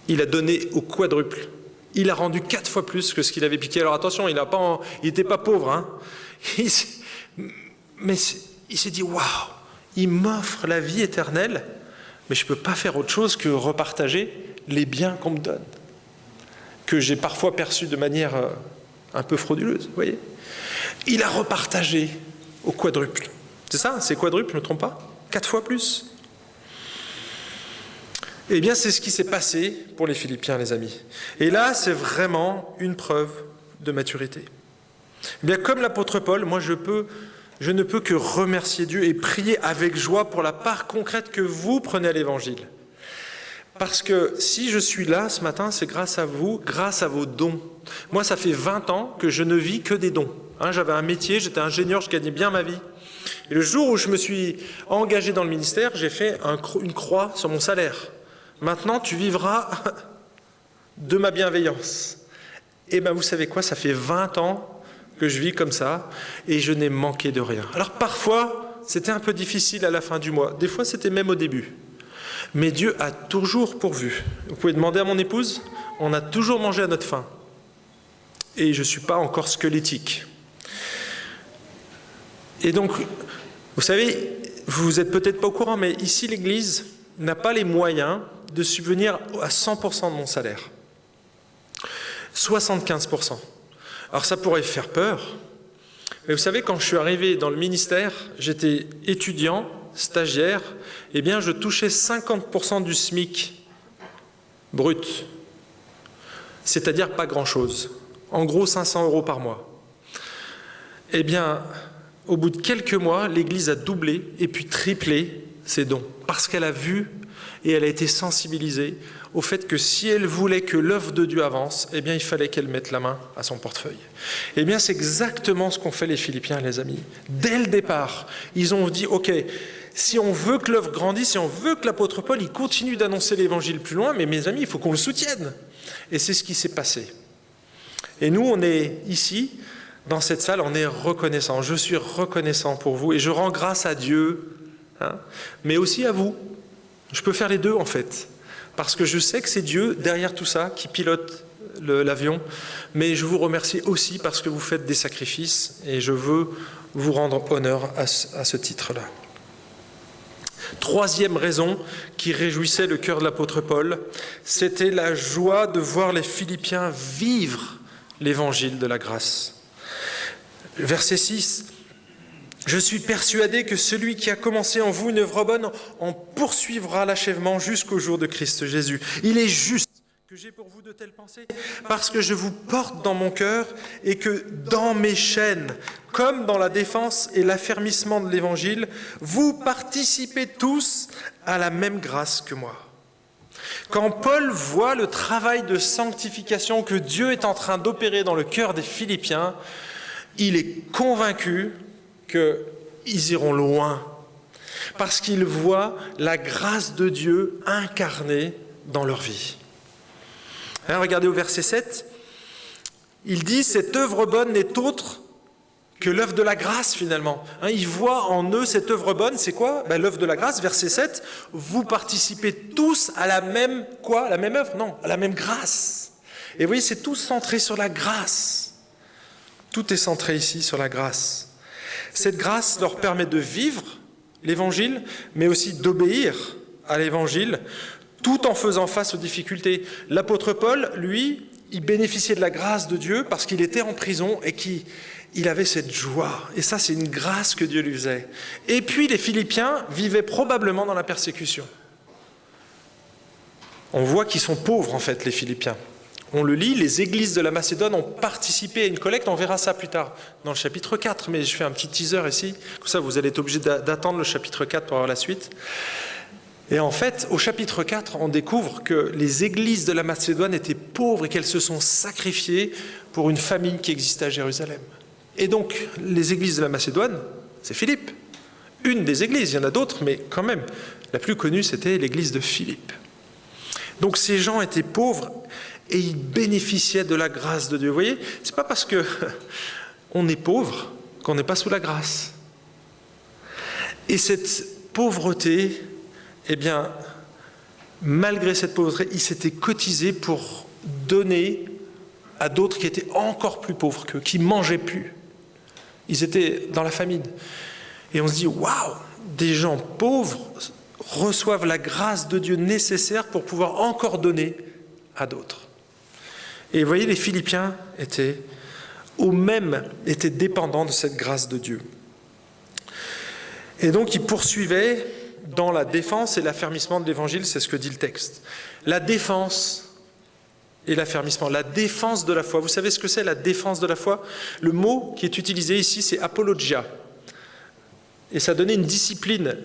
il a donné au quadruple. Il a rendu 4 fois plus que ce qu'il avait piqué. Alors attention, il n'était pas pauvre. Hein. Mais il s'est dit, waouh, il m'offre la vie éternelle, mais je ne peux pas faire autre chose que repartager les biens qu'on me donne, que j'ai parfois perçus de manière un peu frauduleuse. Vous voyez, il a repartagé au quadruple. C'est ça, c'est quadruple, je ne me trompe pas? 4 fois plus. Eh bien, c'est ce qui s'est passé pour les Philippiens, les amis. Et là, c'est vraiment une preuve de maturité. Eh bien, comme l'apôtre Paul, moi, je ne peux que remercier Dieu et prier avec joie pour la part concrète que vous prenez à l'Évangile. Parce que si je suis là ce matin, c'est grâce à vous, grâce à vos dons. Moi, ça fait 20 ans que je ne vis que des dons. Hein, j'avais un métier, j'étais ingénieur, je gagnais bien ma vie. Et le jour où je me suis engagé dans le ministère, j'ai fait une croix sur mon salaire. Maintenant, tu vivras de ma bienveillance. Et bien, vous savez quoi, ça fait 20 ans que je vis comme ça, et je n'ai manqué de rien. Alors parfois, c'était un peu difficile à la fin du mois. Des fois, c'était même au début. Mais Dieu a toujours pourvu. Vous pouvez demander à mon épouse, on a toujours mangé à notre faim. Et je ne suis pas encore squelettique. Et donc, vous savez, vous n'êtes peut-être pas au courant, mais ici, l'Église n'a pas les moyens de subvenir à 100% de mon salaire. 75%. Alors ça pourrait faire peur, mais vous savez, quand je suis arrivé dans le ministère, j'étais étudiant, stagiaire, eh bien je touchais 50% du SMIC brut, c'est-à-dire pas grand-chose, en gros 500 € par mois. Eh bien, au bout de quelques mois, l'Église a doublé et puis triplé ses dons, parce qu'elle a vu et elle a été sensibilisée au fait que si elle voulait que l'œuvre de Dieu avance, eh bien il fallait qu'elle mette la main à son portefeuille. Eh bien c'est exactement ce qu'ont fait les Philippiens, les amis. Dès le départ, ils ont dit, ok, si on veut que l'œuvre grandisse, si on veut que l'apôtre Paul il continue d'annoncer l'évangile plus loin, mais mes amis, il faut qu'on le soutienne. Et c'est ce qui s'est passé. Et nous, on est ici, dans cette salle, on est reconnaissants. Je suis reconnaissant pour vous et je rends grâce à Dieu, hein, mais aussi à vous. Je peux faire les deux en fait, parce que je sais que c'est Dieu derrière tout ça qui pilote l'avion, mais je vous remercie aussi parce que vous faites des sacrifices et je veux vous rendre honneur à ce titre-là. Troisième raison qui réjouissait le cœur de l'apôtre Paul, c'était la joie de voir les Philippiens vivre l'évangile de la grâce. Verset 6. Je suis persuadé que celui qui a commencé en vous une œuvre bonne en poursuivra l'achèvement jusqu'au jour de Christ Jésus. Il est juste que j'ai pour vous de telles pensées, parce que je vous porte dans mon cœur et que dans mes chaînes, comme dans la défense et l'affermissement de l'Évangile, vous participez tous à la même grâce que moi. Quand Paul voit le travail de sanctification que Dieu est en train d'opérer dans le cœur des Philippiens, il est convaincu qu'ils iront loin, parce qu'ils voient la grâce de Dieu incarnée dans leur vie. Alors, regardez au verset 7, il dit « Cette œuvre bonne n'est autre que l'œuvre de la grâce, finalement. » Il voit en eux cette œuvre bonne, c'est quoi? L'œuvre de la grâce, verset 7, « Vous participez tous à la même, quoi? La même œuvre? Non, à la même grâce. » Et vous voyez, c'est tout centré sur la grâce. Tout est centré ici sur la grâce. Cette grâce leur permet de vivre l'Évangile, mais aussi d'obéir à l'Évangile, tout en faisant face aux difficultés. L'apôtre Paul, lui, il bénéficiait de la grâce de Dieu parce qu'il était en prison et qu'il avait cette joie. Et ça, c'est une grâce que Dieu lui faisait. Et puis, les Philippiens vivaient probablement dans la persécution. On voit qu'ils sont pauvres, en fait, les Philippiens. On le lit, les églises de la Macédoine ont participé à une collecte, on verra ça plus tard dans le chapitre 4, mais je fais un petit teaser ici, comme ça vous allez être obligés d'attendre le chapitre 4 pour avoir la suite. Et en fait, au chapitre 4, on découvre que les églises de la Macédoine étaient pauvres et qu'elles se sont sacrifiées pour une famine qui existait à Jérusalem. Et donc, les églises de la Macédoine, c'est Philippe. Une des églises, il y en a d'autres, mais quand même, la plus connue, c'était l'église de Philippe. Donc ces gens étaient pauvres et ils bénéficiaient de la grâce de Dieu. Vous voyez, c'est pas parce qu'on est pauvre qu'on n'est pas sous la grâce. Et cette pauvreté, eh bien, malgré cette pauvreté, ils s'étaient cotisés pour donner à d'autres qui étaient encore plus pauvres qu'eux, qui ne mangeaient plus. Ils étaient dans la famine. Et on se dit, waouh, des gens pauvres reçoivent la grâce de Dieu nécessaire pour pouvoir encore donner à d'autres. Et vous voyez, les Philippiens étaient dépendants de cette grâce de Dieu. Et donc, ils poursuivaient dans la défense et l'affermissement de l'Évangile, c'est ce que dit le texte. La défense et l'affermissement, la défense de la foi. Vous savez ce que c'est, la défense de la foi? Le mot qui est utilisé ici, c'est apologia. Et ça donnait une discipline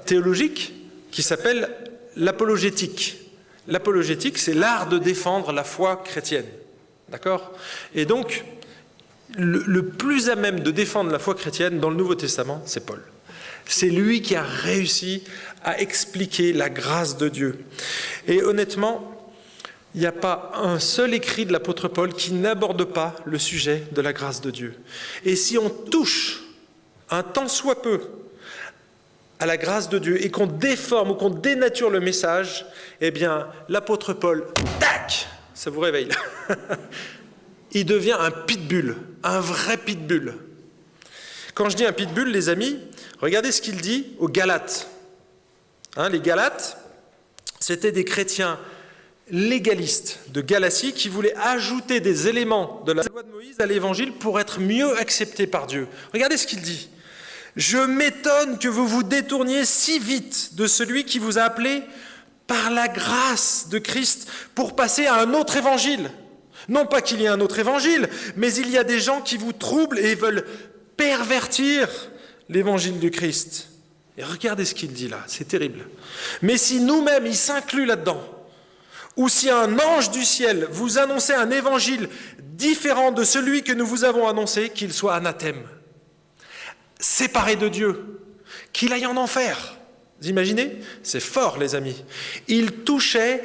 théologique qui s'appelle l'apologétique. L'apologétique, c'est l'art de défendre la foi chrétienne. D'accord? Et donc, le plus à même de défendre la foi chrétienne dans le Nouveau Testament, c'est Paul. C'est lui qui a réussi à expliquer la grâce de Dieu. Et honnêtement, il n'y a pas un seul écrit de l'apôtre Paul qui n'aborde pas le sujet de la grâce de Dieu. Et si on touche un tant soit peu à la grâce de Dieu et qu'on déforme ou qu'on dénature le message, eh bien, l'apôtre Paul, tac, ça vous réveille là. Il devient un pitbull, un vrai pitbull. Quand je dis un pitbull, les amis, regardez ce qu'il dit aux Galates. Les Galates, c'était des chrétiens légalistes de Galatie qui voulaient ajouter des éléments de la loi de Moïse à l'évangile pour être mieux acceptés par Dieu. Regardez ce qu'il dit. « Je m'étonne que vous vous détourniez si vite de celui qui vous a appelé par la grâce de Christ pour passer à un autre évangile. Non pas qu'il y ait un autre évangile, mais il y a des gens qui vous troublent et veulent pervertir l'évangile du Christ. » Et regardez ce qu'il dit là, c'est terrible. « Mais si nous-mêmes, il s'inclut là-dedans, ou si un ange du ciel vous annonçait un évangile différent de celui que nous vous avons annoncé, qu'il soit anathème. Séparé de Dieu, qu'il aille en enfer. » Vous imaginez? C'est fort, les amis. Il touchait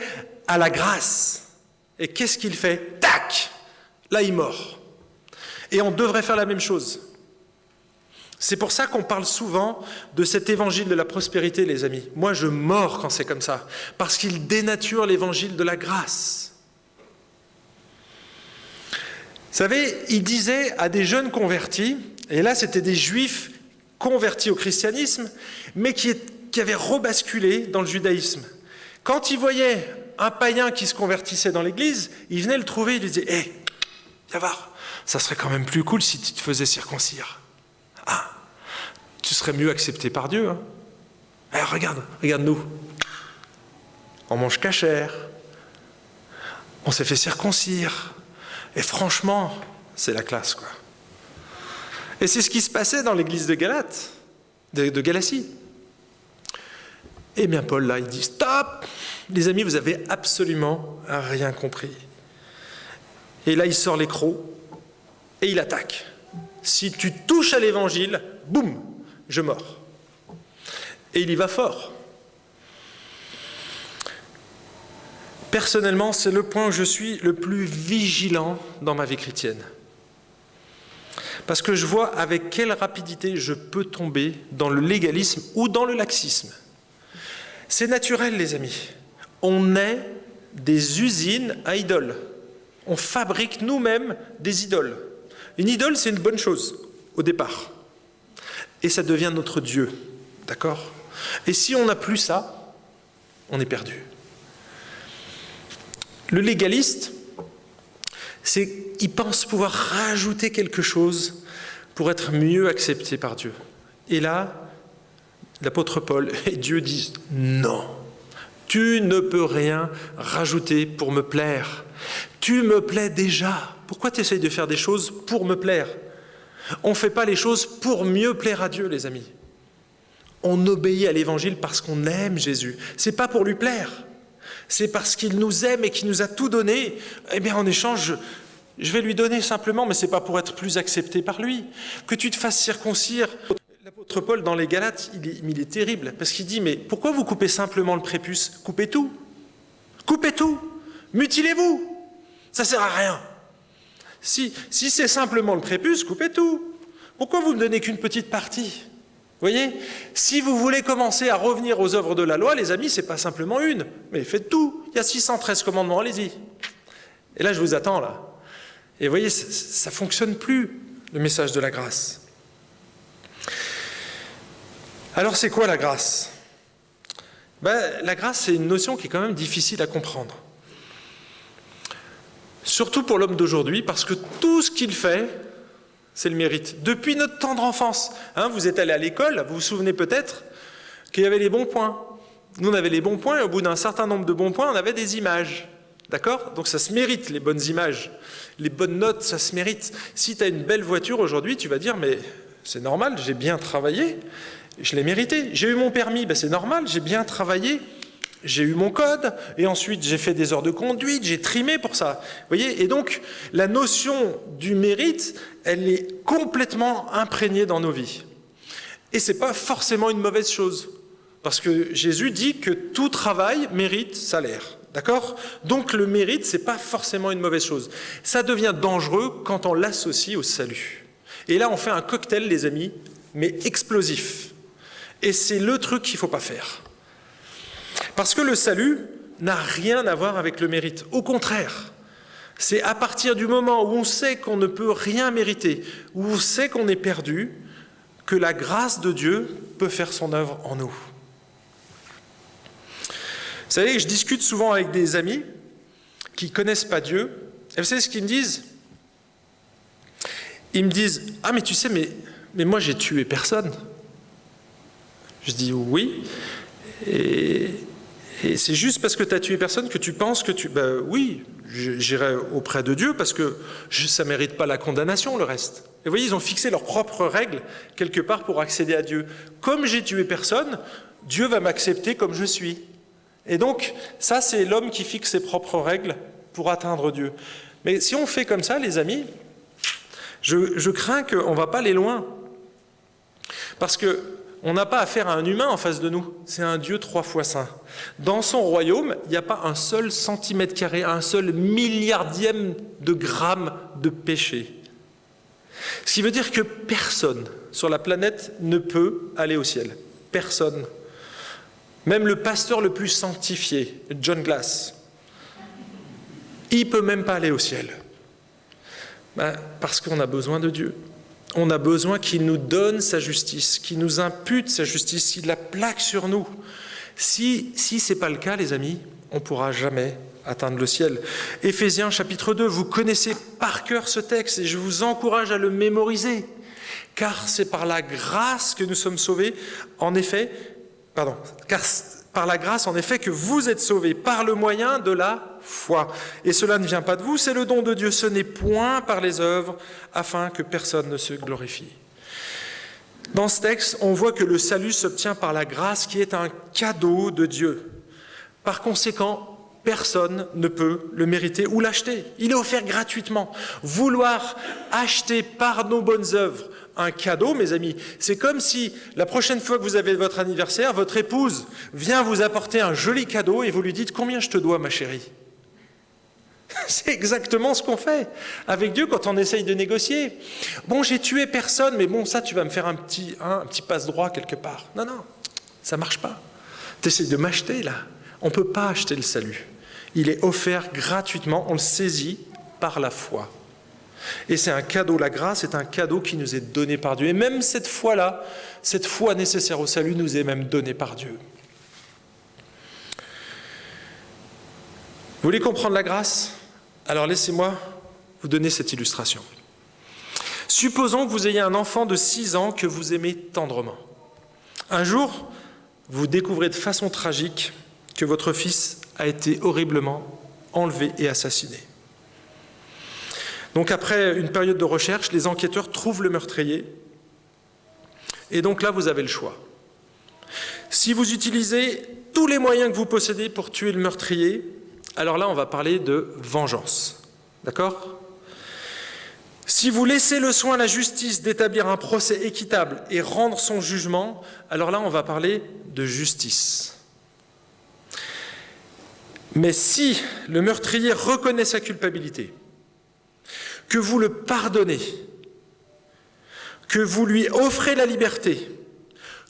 à la grâce. Et qu'est-ce qu'il fait? Tac! Là, il mord. Et on devrait faire la même chose. C'est pour ça qu'on parle souvent de cet évangile de la prospérité, les amis. Moi, je mords quand c'est comme ça, parce qu'il dénature l'évangile de la grâce. Vous savez, il disait à des jeunes convertis, et là, c'était des juifs convertis au christianisme, mais qui avaient rebasculé dans le judaïsme. Quand ils voyaient un païen qui se convertissait dans l'église, ils venaient le trouver, ils lui disaient « Hé, viens voir, ça serait quand même plus cool si tu te faisais circoncire. Ah, tu serais mieux accepté par Dieu. Hein. Regarde-nous. On mange cachère, on s'est fait circoncire, et franchement, c'est la classe, quoi. » Et c'est ce qui se passait dans l'église de Galate, de Galatie. Eh bien, Paul, là, il dit « Stop! Les amis, vous avez absolument rien compris. » Et là, il sort les crocs et il attaque. Si tu touches à l'évangile, boum, je mords. Et il y va fort. Personnellement, c'est le point où je suis le plus vigilant dans ma vie chrétienne. Parce que je vois avec quelle rapidité je peux tomber dans le légalisme ou dans le laxisme. C'est naturel, les amis. On est des usines à idoles. On fabrique nous-mêmes des idoles. Une idole, c'est une bonne chose, au départ. Et ça devient notre Dieu, d'accord? Et si on n'a plus ça, on est perdu. Le légaliste, Ils pensent pouvoir rajouter quelque chose pour être mieux acceptés par Dieu. Et là, l'apôtre Paul et Dieu disent « Non, tu ne peux rien rajouter pour me plaire. Tu me plais déjà. Pourquoi tu essayes de faire des choses pour me plaire ? On ne fait pas les choses pour mieux plaire à Dieu, les amis. On obéit à l'évangile parce qu'on aime Jésus. Ce n'est pas pour lui plaire. C'est parce qu'il nous aime et qu'il nous a tout donné. Eh bien, en échange, je vais lui donner simplement, mais ce n'est pas pour être plus accepté par lui. Que tu te fasses circoncire. L'apôtre Paul, dans les Galates, il est terrible, parce qu'il dit, mais pourquoi vous coupez simplement le prépuce ? Coupez tout. Coupez tout. Mutilez-vous. Ça ne sert à rien. Si c'est simplement le prépuce, coupez tout. Pourquoi vous ne me donnez qu'une petite partie ? Vous voyez ? Si vous voulez commencer à revenir aux œuvres de la loi, les amis, ce n'est pas simplement une, mais faites tout. Il y a 613 commandements, allez-y. Et là, je vous attends, là. Et vous voyez, ça ne fonctionne plus, le message de la grâce. Alors, c'est quoi la grâce ? La grâce, c'est une notion qui est quand même difficile à comprendre. Surtout pour l'homme d'aujourd'hui, parce que tout ce qu'il fait, c'est le mérite. Depuis notre tendre enfance, vous êtes allé à l'école, vous vous souvenez peut-être qu'il y avait les bons points. Nous, on avait les bons points, et au bout d'un certain nombre de bons points, on avait des images. D'accord ? Donc ça se mérite, les bonnes images. Les bonnes notes, ça se mérite. Si tu as une belle voiture aujourd'hui, tu vas dire, mais c'est normal, j'ai bien travaillé, je l'ai mérité. J'ai eu mon permis, c'est normal, j'ai bien travaillé. J'ai eu mon code, et ensuite j'ai fait des heures de conduite, j'ai trimé pour ça. Vous voyez ? Et donc, la notion du mérite, elle est complètement imprégnée dans nos vies. Et ce n'est pas forcément une mauvaise chose, parce que Jésus dit que tout travail mérite salaire. D'accord ? Donc le mérite, ce n'est pas forcément une mauvaise chose. Ça devient dangereux quand on l'associe au salut. Et là, on fait un cocktail, les amis, mais explosif. Et c'est le truc qu'il ne faut pas faire. Parce que le salut n'a rien à voir avec le mérite. Au contraire, c'est à partir du moment où on sait qu'on ne peut rien mériter, où on sait qu'on est perdu, que la grâce de Dieu peut faire son œuvre en nous. Vous savez, je discute souvent avec des amis qui ne connaissent pas Dieu, et vous savez ce qu'ils me disent ? Ils me disent « Ah, mais tu sais, mais moi j'ai tué personne. » Je dis « Oui. » Et c'est juste parce que tu as tué personne que tu penses que tu... oui, j'irai auprès de Dieu parce que ça ne mérite pas la condamnation, le reste. Et vous voyez, ils ont fixé leurs propres règles quelque part pour accéder à Dieu. Comme j'ai tué personne, Dieu va m'accepter comme je suis. Et donc, ça, c'est l'homme qui fixe ses propres règles pour atteindre Dieu. Mais si on fait comme ça, les amis, je crains qu'on ne va pas aller loin. Parce que on n'a pas affaire à un humain en face de nous, c'est un Dieu 3 fois saint. Dans son royaume, il n'y a pas un seul centimètre carré, un seul milliardième de gramme de péché. Ce qui veut dire que personne sur la planète ne peut aller au ciel. Personne. Même le pasteur le plus sanctifié, John Glass, il ne peut même pas aller au ciel. Parce qu'on a besoin de Dieu. On a besoin qu'il nous donne sa justice, qu'il nous impute sa justice, qu'il la plaque sur nous. Si ce n'est pas le cas, les amis, on ne pourra jamais atteindre le ciel. Éphésiens chapitre 2, vous connaissez par cœur ce texte et je vous encourage à le mémoriser. Car c'est par la grâce que nous sommes sauvés, car par la grâce, en effet, que vous êtes sauvés par le moyen de la foi. Et cela ne vient pas de vous, c'est le don de Dieu. Ce n'est point par les œuvres, afin que personne ne se glorifie. Dans ce texte, on voit que le salut s'obtient par la grâce qui est un cadeau de Dieu. Par conséquent, personne ne peut le mériter ou l'acheter. Il est offert gratuitement. Vouloir acheter par nos bonnes œuvres un cadeau, mes amis, c'est comme si la prochaine fois que vous avez votre anniversaire, votre épouse vient vous apporter un joli cadeau et vous lui dites « Combien je te dois, ma chérie ?» C'est exactement ce qu'on fait avec Dieu quand on essaye de négocier. Bon, j'ai tué personne, mais bon, ça, tu vas me faire un petit passe-droit quelque part. Non, ça ne marche pas. Tu essaies de m'acheter, là. On ne peut pas acheter le salut. Il est offert gratuitement, on le saisit par la foi. Et c'est un cadeau, la grâce est un cadeau qui nous est donné par Dieu. Et même cette foi-là, cette foi nécessaire au salut nous est même donnée par Dieu. Vous voulez comprendre la grâce ? Alors laissez-moi vous donner cette illustration. Supposons que vous ayez un enfant de 6 ans que vous aimez tendrement. Un jour, vous découvrez de façon tragique que votre fils a été horriblement enlevé et assassiné. Donc après une période de recherche, les enquêteurs trouvent le meurtrier. Et donc là, vous avez le choix. Si vous utilisez tous les moyens que vous possédez pour tuer le meurtrier, alors là, on va parler de vengeance. D'accord ? Si vous laissez le soin à la justice d'établir un procès équitable et rendre son jugement, alors là, on va parler de justice. Mais si le meurtrier reconnaît sa culpabilité, que vous le pardonnez, que vous lui offrez la liberté,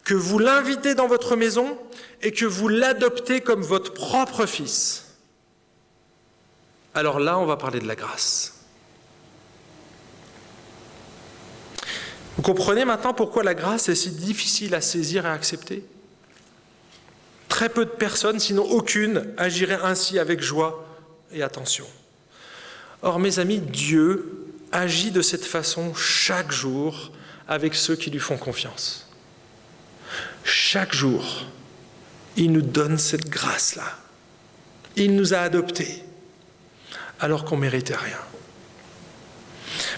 que vous l'invitez dans votre maison et que vous l'adoptez comme votre propre fils, alors là, on va parler de la grâce. Vous comprenez maintenant pourquoi la grâce est si difficile à saisir et à accepter ? Très peu de personnes, sinon aucune, agiraient ainsi avec joie et attention. Or, mes amis, Dieu agit de cette façon chaque jour avec ceux qui lui font confiance. Chaque jour, il nous donne cette grâce-là. Il nous a adoptés, alors qu'on ne méritait rien.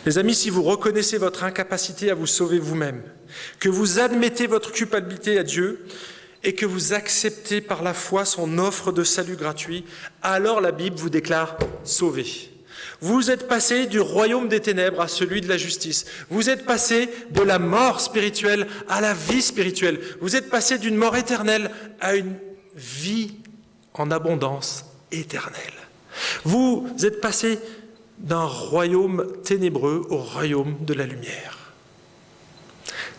Mes amis, si vous reconnaissez votre incapacité à vous sauver vous-même, que vous admettez votre culpabilité à Dieu et que vous acceptez par la foi son offre de salut gratuit, alors la Bible vous déclare sauvé. Vous êtes passé du royaume des ténèbres à celui de la justice. Vous êtes passé de la mort spirituelle à la vie spirituelle. Vous êtes passé d'une mort éternelle à une vie en abondance éternelle. Vous êtes passé d'un royaume ténébreux au royaume de la lumière.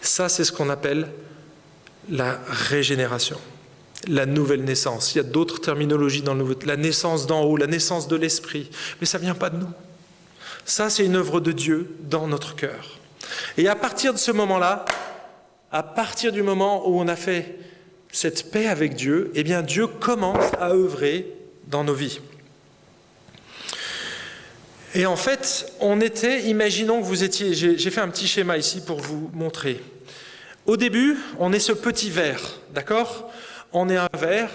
Ça, c'est ce qu'on appelle la régénération, la nouvelle naissance. Il y a d'autres terminologies dans le Nouveau, la naissance d'en haut, la naissance de l'esprit, mais ça ne vient pas de nous. Ça, c'est une œuvre de Dieu dans notre cœur. Et à partir de ce moment-là, à partir du moment où on a fait cette paix avec Dieu, eh bien Dieu commence à œuvrer dans nos vies. Et en fait, imaginons que vous étiez, j'ai fait un petit schéma ici pour vous montrer. Au début, on est ce petit ver, d'accord ? On est un ver,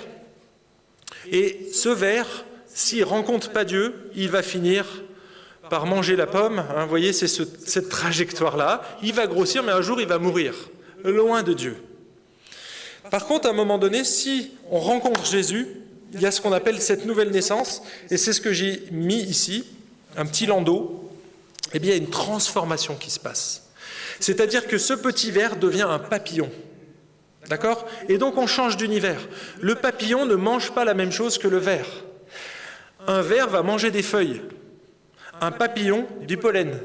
et ce ver, s'il ne rencontre pas Dieu, il va finir par manger la pomme. Vous voyez, c'est cette trajectoire-là. Il va grossir, mais un jour, il va mourir, loin de Dieu. Par contre, à un moment donné, si on rencontre Jésus, il y a ce qu'on appelle cette nouvelle naissance, et c'est ce que j'ai mis ici, un petit landau, eh bien, il y a une transformation qui se passe. C'est-à-dire que ce petit ver devient un papillon. D'accord ? Et donc, on change d'univers. Le papillon ne mange pas la même chose que le ver. Un ver va manger des feuilles. Un papillon, du pollen. Donc,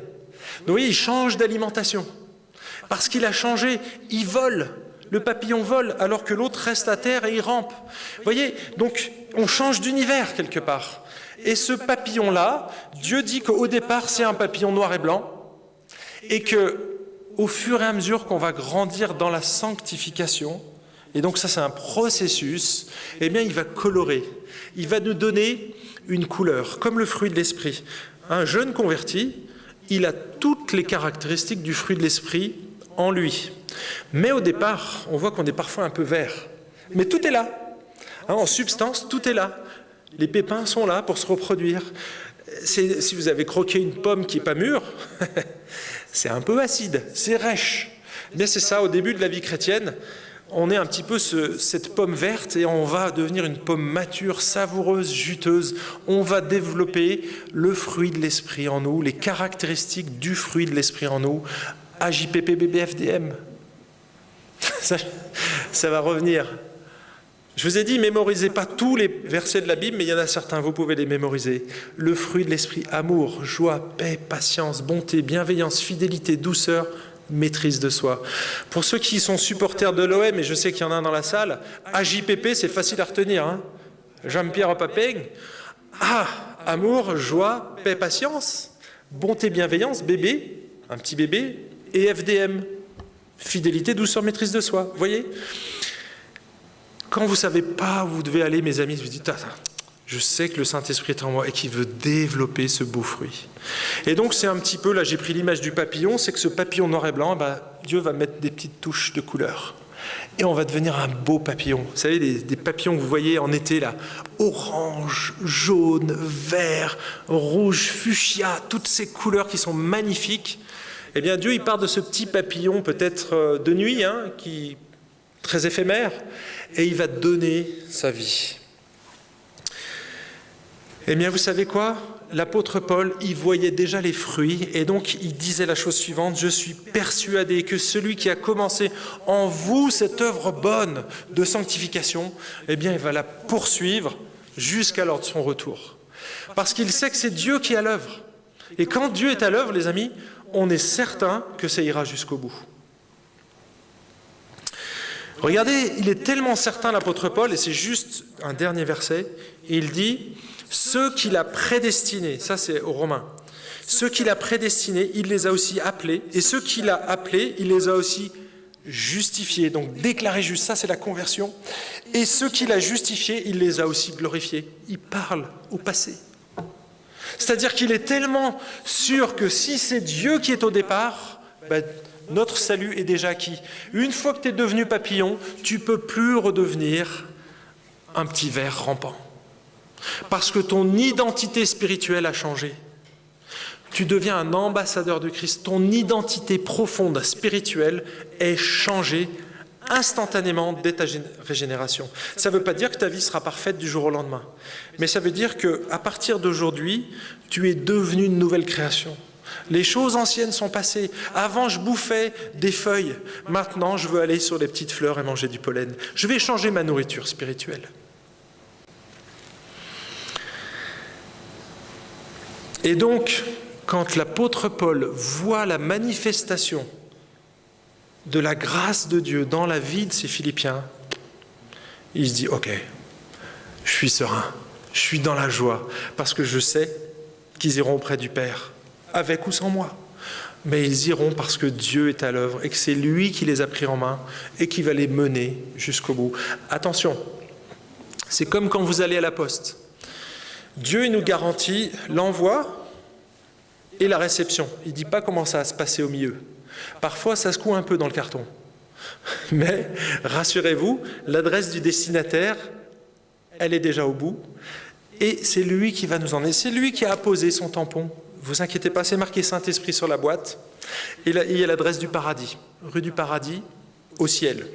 vous voyez, il change d'alimentation. Parce qu'il a changé, il vole. Le papillon vole, alors que l'autre reste à terre et il rampe. Vous voyez, donc, on change d'univers quelque part. Et ce papillon-là, Dieu dit qu'au départ, c'est un papillon noir et blanc, et qu'au fur et à mesure qu'on va grandir dans la sanctification, et donc ça c'est un processus, eh bien il va colorer, il va nous donner une couleur, comme le fruit de l'esprit. Un jeune converti, il a toutes les caractéristiques du fruit de l'esprit en lui. Mais au départ, on voit qu'on est parfois un peu vert. Mais tout est là. En substance, tout est là. Les pépins sont là pour se reproduire. Si vous avez croqué une pomme qui n'est pas mûre, c'est un peu acide, c'est rêche. Mais c'est ça, au début de la vie chrétienne, on est un petit peu cette pomme verte et on va devenir une pomme mature, savoureuse, juteuse. On va développer le fruit de l'esprit en nous, les caractéristiques du fruit de l'esprit en nous. AJPP, BBFDM. Ça va revenir. Je vous ai dit, mémorisez pas tous les versets de la Bible, mais il y en a certains, vous pouvez les mémoriser. Le fruit de l'esprit, amour, joie, paix, patience, bonté, bienveillance, fidélité, douceur, maîtrise de soi. Pour ceux qui sont supporters de l'OM, et je sais qu'il y en a un dans la salle, AJPP, c'est facile à retenir. Hein. Jean-Pierre Papeng. Amour, joie, paix, patience, bonté, bienveillance, bébé, un petit bébé, et FDM, fidélité, douceur, maîtrise de soi. Vous voyez ? Quand vous ne savez pas où vous devez aller, mes amis, vous dites, Je sais que le Saint-Esprit est en moi et qu'il veut développer ce beau fruit. Et donc c'est un petit peu, là j'ai pris l'image du papillon, c'est que ce papillon noir et blanc, Dieu va mettre des petites touches de couleur. Et on va devenir un beau papillon. Vous savez, des papillons que vous voyez en été, là, orange, jaune, vert, rouge, fuchsia, toutes ces couleurs qui sont magnifiques. Eh bien, Dieu, il part de ce petit papillon, peut-être de nuit, qui très éphémère, et il va donner sa vie. Eh bien, vous savez quoi ? L'apôtre Paul, il voyait déjà les fruits, et donc il disait la chose suivante, « Je suis persuadé que celui qui a commencé en vous cette œuvre bonne de sanctification, eh bien, il va la poursuivre jusqu'à l'heure de son retour. » Parce qu'il sait que c'est Dieu qui est à l'œuvre. Et quand Dieu est à l'œuvre, les amis, on est certain que ça ira jusqu'au bout. Regardez, il est tellement certain, l'apôtre Paul, et c'est juste un dernier verset, il dit... Ceux qu'il a prédestinés, ça c'est aux Romains, ceux qu'il a prédestinés, il les a aussi appelés, et ceux qu'il a appelés, il les a aussi justifiés, donc déclarés justes, ça c'est la conversion, et ceux qu'il a justifiés, il les a aussi glorifiés. Il parle au passé. C'est-à-dire qu'il est tellement sûr que si c'est Dieu qui est au départ, notre salut est déjà acquis. Une fois que tu es devenu papillon, tu ne peux plus redevenir un petit ver rampant. Parce que ton identité spirituelle a changé. Tu deviens un ambassadeur de Christ. Ton identité profonde spirituelle est changée instantanément dès ta régénération. Ça ne veut pas dire que ta vie sera parfaite du jour au lendemain. Mais ça veut dire qu'à partir d'aujourd'hui, tu es devenu une nouvelle création. Les choses anciennes sont passées. Avant, je bouffais des feuilles. Maintenant, je veux aller sur les petites fleurs et manger du pollen. Je vais changer ma nourriture spirituelle. Et donc, quand l'apôtre Paul voit la manifestation de la grâce de Dieu dans la vie de ces Philippiens, il se dit, ok, je suis serein, je suis dans la joie, parce que je sais qu'ils iront auprès du Père, avec ou sans moi. Mais ils iront parce que Dieu est à l'œuvre et que c'est lui qui les a pris en main et qui va les mener jusqu'au bout. Attention, c'est comme quand vous allez à la poste. Dieu il nous garantit l'envoi et la réception. Il ne dit pas comment ça va se passer au milieu. Parfois, ça secoue un peu dans le carton. Mais rassurez-vous, l'adresse du destinataire, elle est déjà au bout. Et c'est lui qui va nous emmener. C'est lui qui a apposé son tampon. Ne vous inquiétez pas, c'est marqué Saint-Esprit sur la boîte. Et là, il y a l'adresse du paradis. Rue du Paradis, au ciel.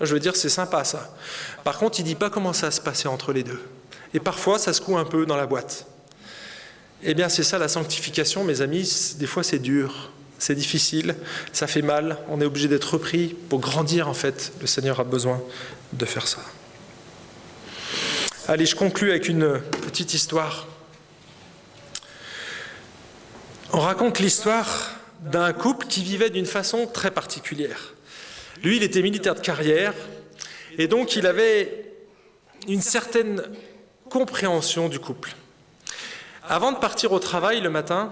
Je veux dire, c'est sympa ça. Par contre, il ne dit pas comment ça va se passer entre les deux. Et parfois, ça secoue un peu dans la boîte. Eh bien, c'est ça la sanctification, mes amis. Des fois, c'est dur, c'est difficile, ça fait mal. On est obligé d'être repris pour grandir, en fait. Le Seigneur a besoin de faire ça. Allez, je conclue avec une petite histoire. On raconte l'histoire d'un couple qui vivait d'une façon très particulière. Lui, il était militaire de carrière, et donc il avait une certaine compréhension du couple. Avant de partir au travail le matin,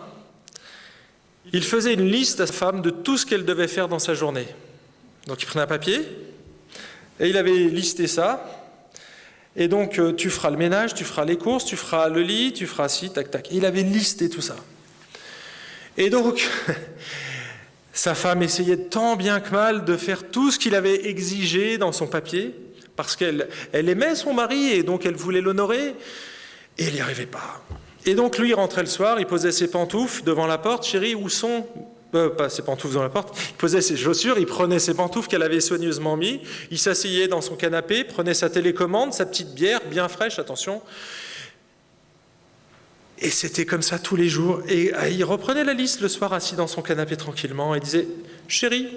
il faisait une liste à sa femme de tout ce qu'elle devait faire dans sa journée. Donc il prenait un papier et il avait listé ça. Et donc tu feras le ménage, tu feras les courses, tu feras le lit, tu feras ci, tac, tac. Et il avait listé tout ça. Et donc sa femme essayait tant bien que mal de faire tout ce qu'il avait exigé dans son papier, parce qu'elle aimait son mari et donc elle voulait l'honorer, et elle n'y arrivait pas. Et donc lui, il rentrait le soir, il posait ses pantoufles devant la porte. Chérie, où sont... pas ses pantoufles devant la porte. Il posait ses chaussures, il prenait ses pantoufles qu'elle avait soigneusement mis. Il s'asseyait dans son canapé, prenait sa télécommande, sa petite bière, bien fraîche, attention. Et c'était comme ça tous les jours. Et il reprenait la liste le soir, assis dans son canapé tranquillement, et disait, chérie,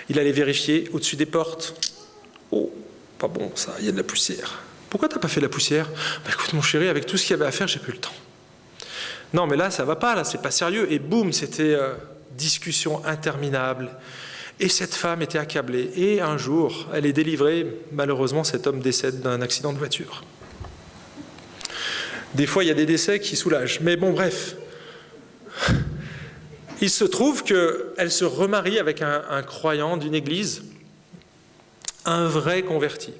il allait vérifier au-dessus des portes. Oh, pas bon ça, il y a de la poussière. Pourquoi t'as pas fait la poussière ? Écoute mon chéri, avec tout ce qu'il y avait à faire, j'ai plus le temps. Non, mais là, ça va pas, là, c'est pas sérieux. Et boum, c'était discussion interminable. Et cette femme était accablée. Et un jour, elle est délivrée. Malheureusement, cet homme décède d'un accident de voiture. Des fois, il y a des décès qui soulagent. Mais bon, bref. Il se trouve qu'elle se remarie avec un croyant d'une église, un vrai converti.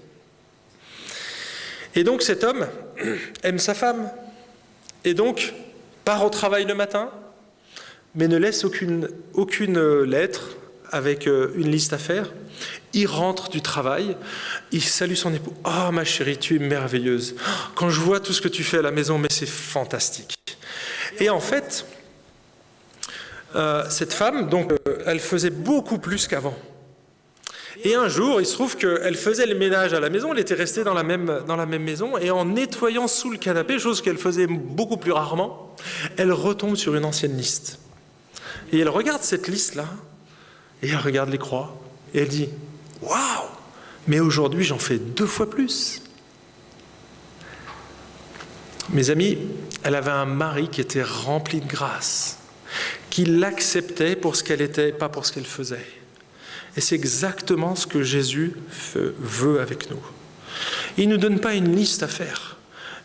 Et donc cet homme aime sa femme, et donc part au travail le matin, mais ne laisse aucune lettre avec une liste à faire. Il rentre du travail, il salue son époux. « Oh ma chérie, tu es merveilleuse. Quand je vois tout ce que tu fais à la maison, mais c'est fantastique. » Et en fait, cette femme, donc, elle faisait beaucoup plus qu'avant. Et un jour, il se trouve qu'elle faisait le ménage à la maison, elle était restée dans la même maison, et en nettoyant sous le canapé, chose qu'elle faisait beaucoup plus rarement, elle retombe sur une ancienne liste. Et elle regarde cette liste-là, et elle regarde les croix, et elle dit « Waouh, mais aujourd'hui j'en fais 2 fois plus !» Mes amis, elle avait un mari qui était rempli de grâce, qui l'acceptait pour ce qu'elle était, pas pour ce qu'elle faisait. Et c'est exactement ce que Jésus veut avec nous. Il ne nous donne pas une liste à faire.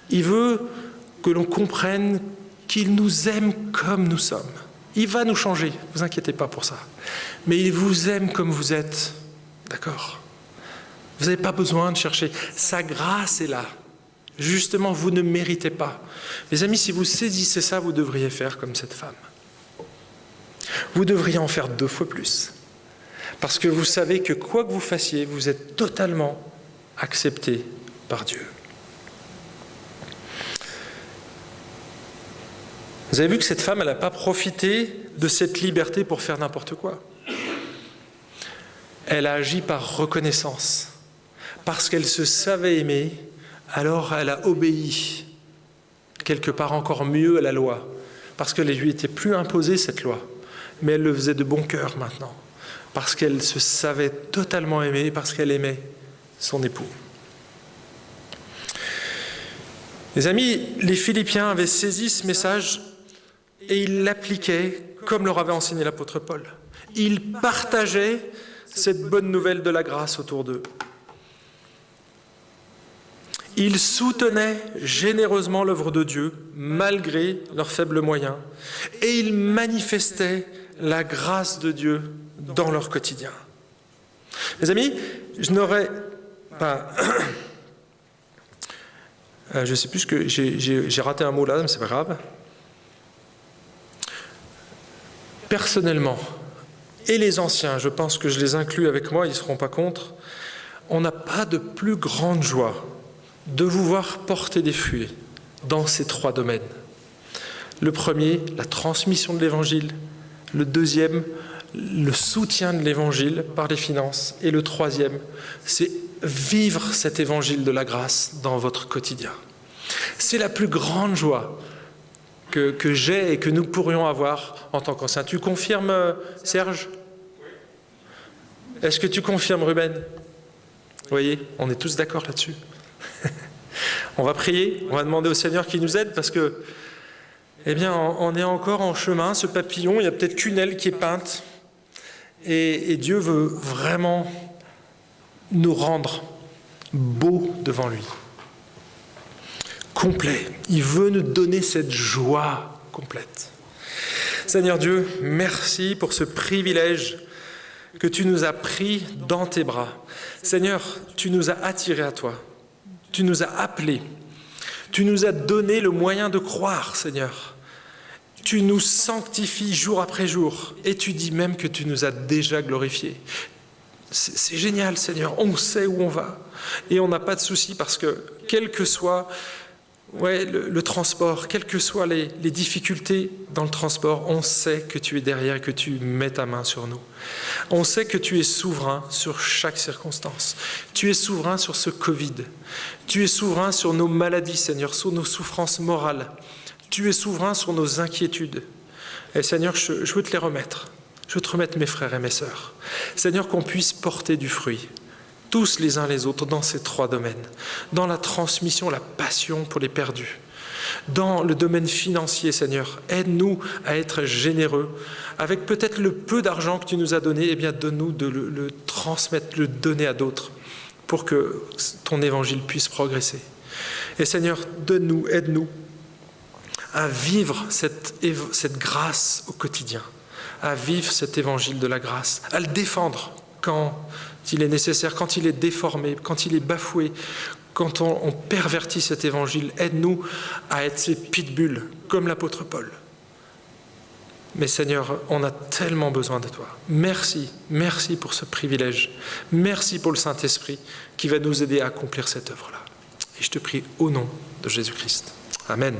Il veut que l'on comprenne qu'il nous aime comme nous sommes. Il va nous changer, ne vous inquiétez pas pour ça. Mais il vous aime comme vous êtes, d'accord ? Vous n'avez pas besoin de chercher. Sa grâce est là. Justement, vous ne méritez pas. Mes amis, si vous saisissez ça, vous devriez faire comme cette femme. Vous devriez en faire 2 fois plus. Parce que vous savez que quoi que vous fassiez, vous êtes totalement accepté par Dieu. Vous avez vu que cette femme, elle n'a pas profité de cette liberté pour faire n'importe quoi. Elle a agi par reconnaissance. Parce qu'elle se savait aimée, alors elle a obéi quelque part encore mieux à la loi. Parce qu'elle ne lui était plus imposée cette loi. Mais elle le faisait de bon cœur maintenant. Parce qu'elle se savait totalement aimée, parce qu'elle aimait son époux. Les amis, les Philippiens avaient saisi ce message et ils l'appliquaient comme leur avait enseigné l'apôtre Paul. Ils partageaient cette bonne nouvelle de la grâce autour d'eux. Ils soutenaient généreusement l'œuvre de Dieu, malgré leurs faibles moyens, et ils manifestaient la grâce de Dieu dans leur quotidien. Mes amis, je n'aurais pas... je ne sais plus ce que... J'ai raté un mot là, mais c'est pas grave. Personnellement, et les anciens, je pense que je les inclus avec moi, ils ne seront pas contre, on n'a pas de plus grande joie de vous voir porter des fruits dans ces 3 domaines. Le premier, la transmission de l'Évangile. Le deuxième, le soutien de l'Évangile par les finances. Et le troisième, c'est vivre cet Évangile de la grâce dans votre quotidien. C'est la plus grande joie que j'ai et que nous pourrions avoir en tant qu'anciens. Tu confirmes, Serge ? Est-ce que tu confirmes, Ruben ? Vous voyez, on est tous d'accord là-dessus. On va prier, on va demander au Seigneur qu'il nous aide parce que, eh bien, on est encore en chemin, ce papillon, il n'y a peut-être qu'une aile qui est peinte et Dieu veut vraiment nous rendre beaux devant lui. Complet. Il veut nous donner cette joie complète. Seigneur Dieu, merci pour ce privilège que tu nous as pris dans tes bras. Seigneur, tu nous as attirés à toi. Tu nous as appelés. Tu nous as donné le moyen de croire, Seigneur. Tu nous sanctifies jour après jour. Et tu dis même que tu nous as déjà glorifiés. C'est génial, Seigneur. On sait où on va. Et on n'a pas de souci parce que, quel que soit le transport, quelles que soient les difficultés dans le transport, on sait que tu es derrière et que tu mets ta main sur nous. On sait que tu es souverain sur chaque circonstance. Tu es souverain sur ce Covid. Tu es souverain sur nos maladies, Seigneur, sur nos souffrances morales. Tu es souverain sur nos inquiétudes. Et Seigneur, je veux te les remettre. Je veux te remettre mes frères et mes sœurs. Seigneur, qu'on puisse porter du fruit. Tous les uns les autres dans ces 3 domaines, dans la transmission, la passion pour les perdus, dans le domaine financier, Seigneur, aide-nous à être généreux, avec peut-être le peu d'argent que tu nous as donné, eh bien donne-nous de le transmettre, le donner à d'autres, pour que ton évangile puisse progresser. Et Seigneur, donne-nous, aide-nous à vivre cette grâce au quotidien, à vivre cet évangile de la grâce, à le défendre quand il est nécessaire, quand il est déformé, quand il est bafoué, quand on pervertit cet évangile. Aide-nous à être ces pitbulls, comme l'apôtre Paul. Mais Seigneur, on a tellement besoin de toi. Merci, merci pour ce privilège. Merci pour le Saint-Esprit qui va nous aider à accomplir cette œuvre-là. Et je te prie au nom de Jésus-Christ. Amen.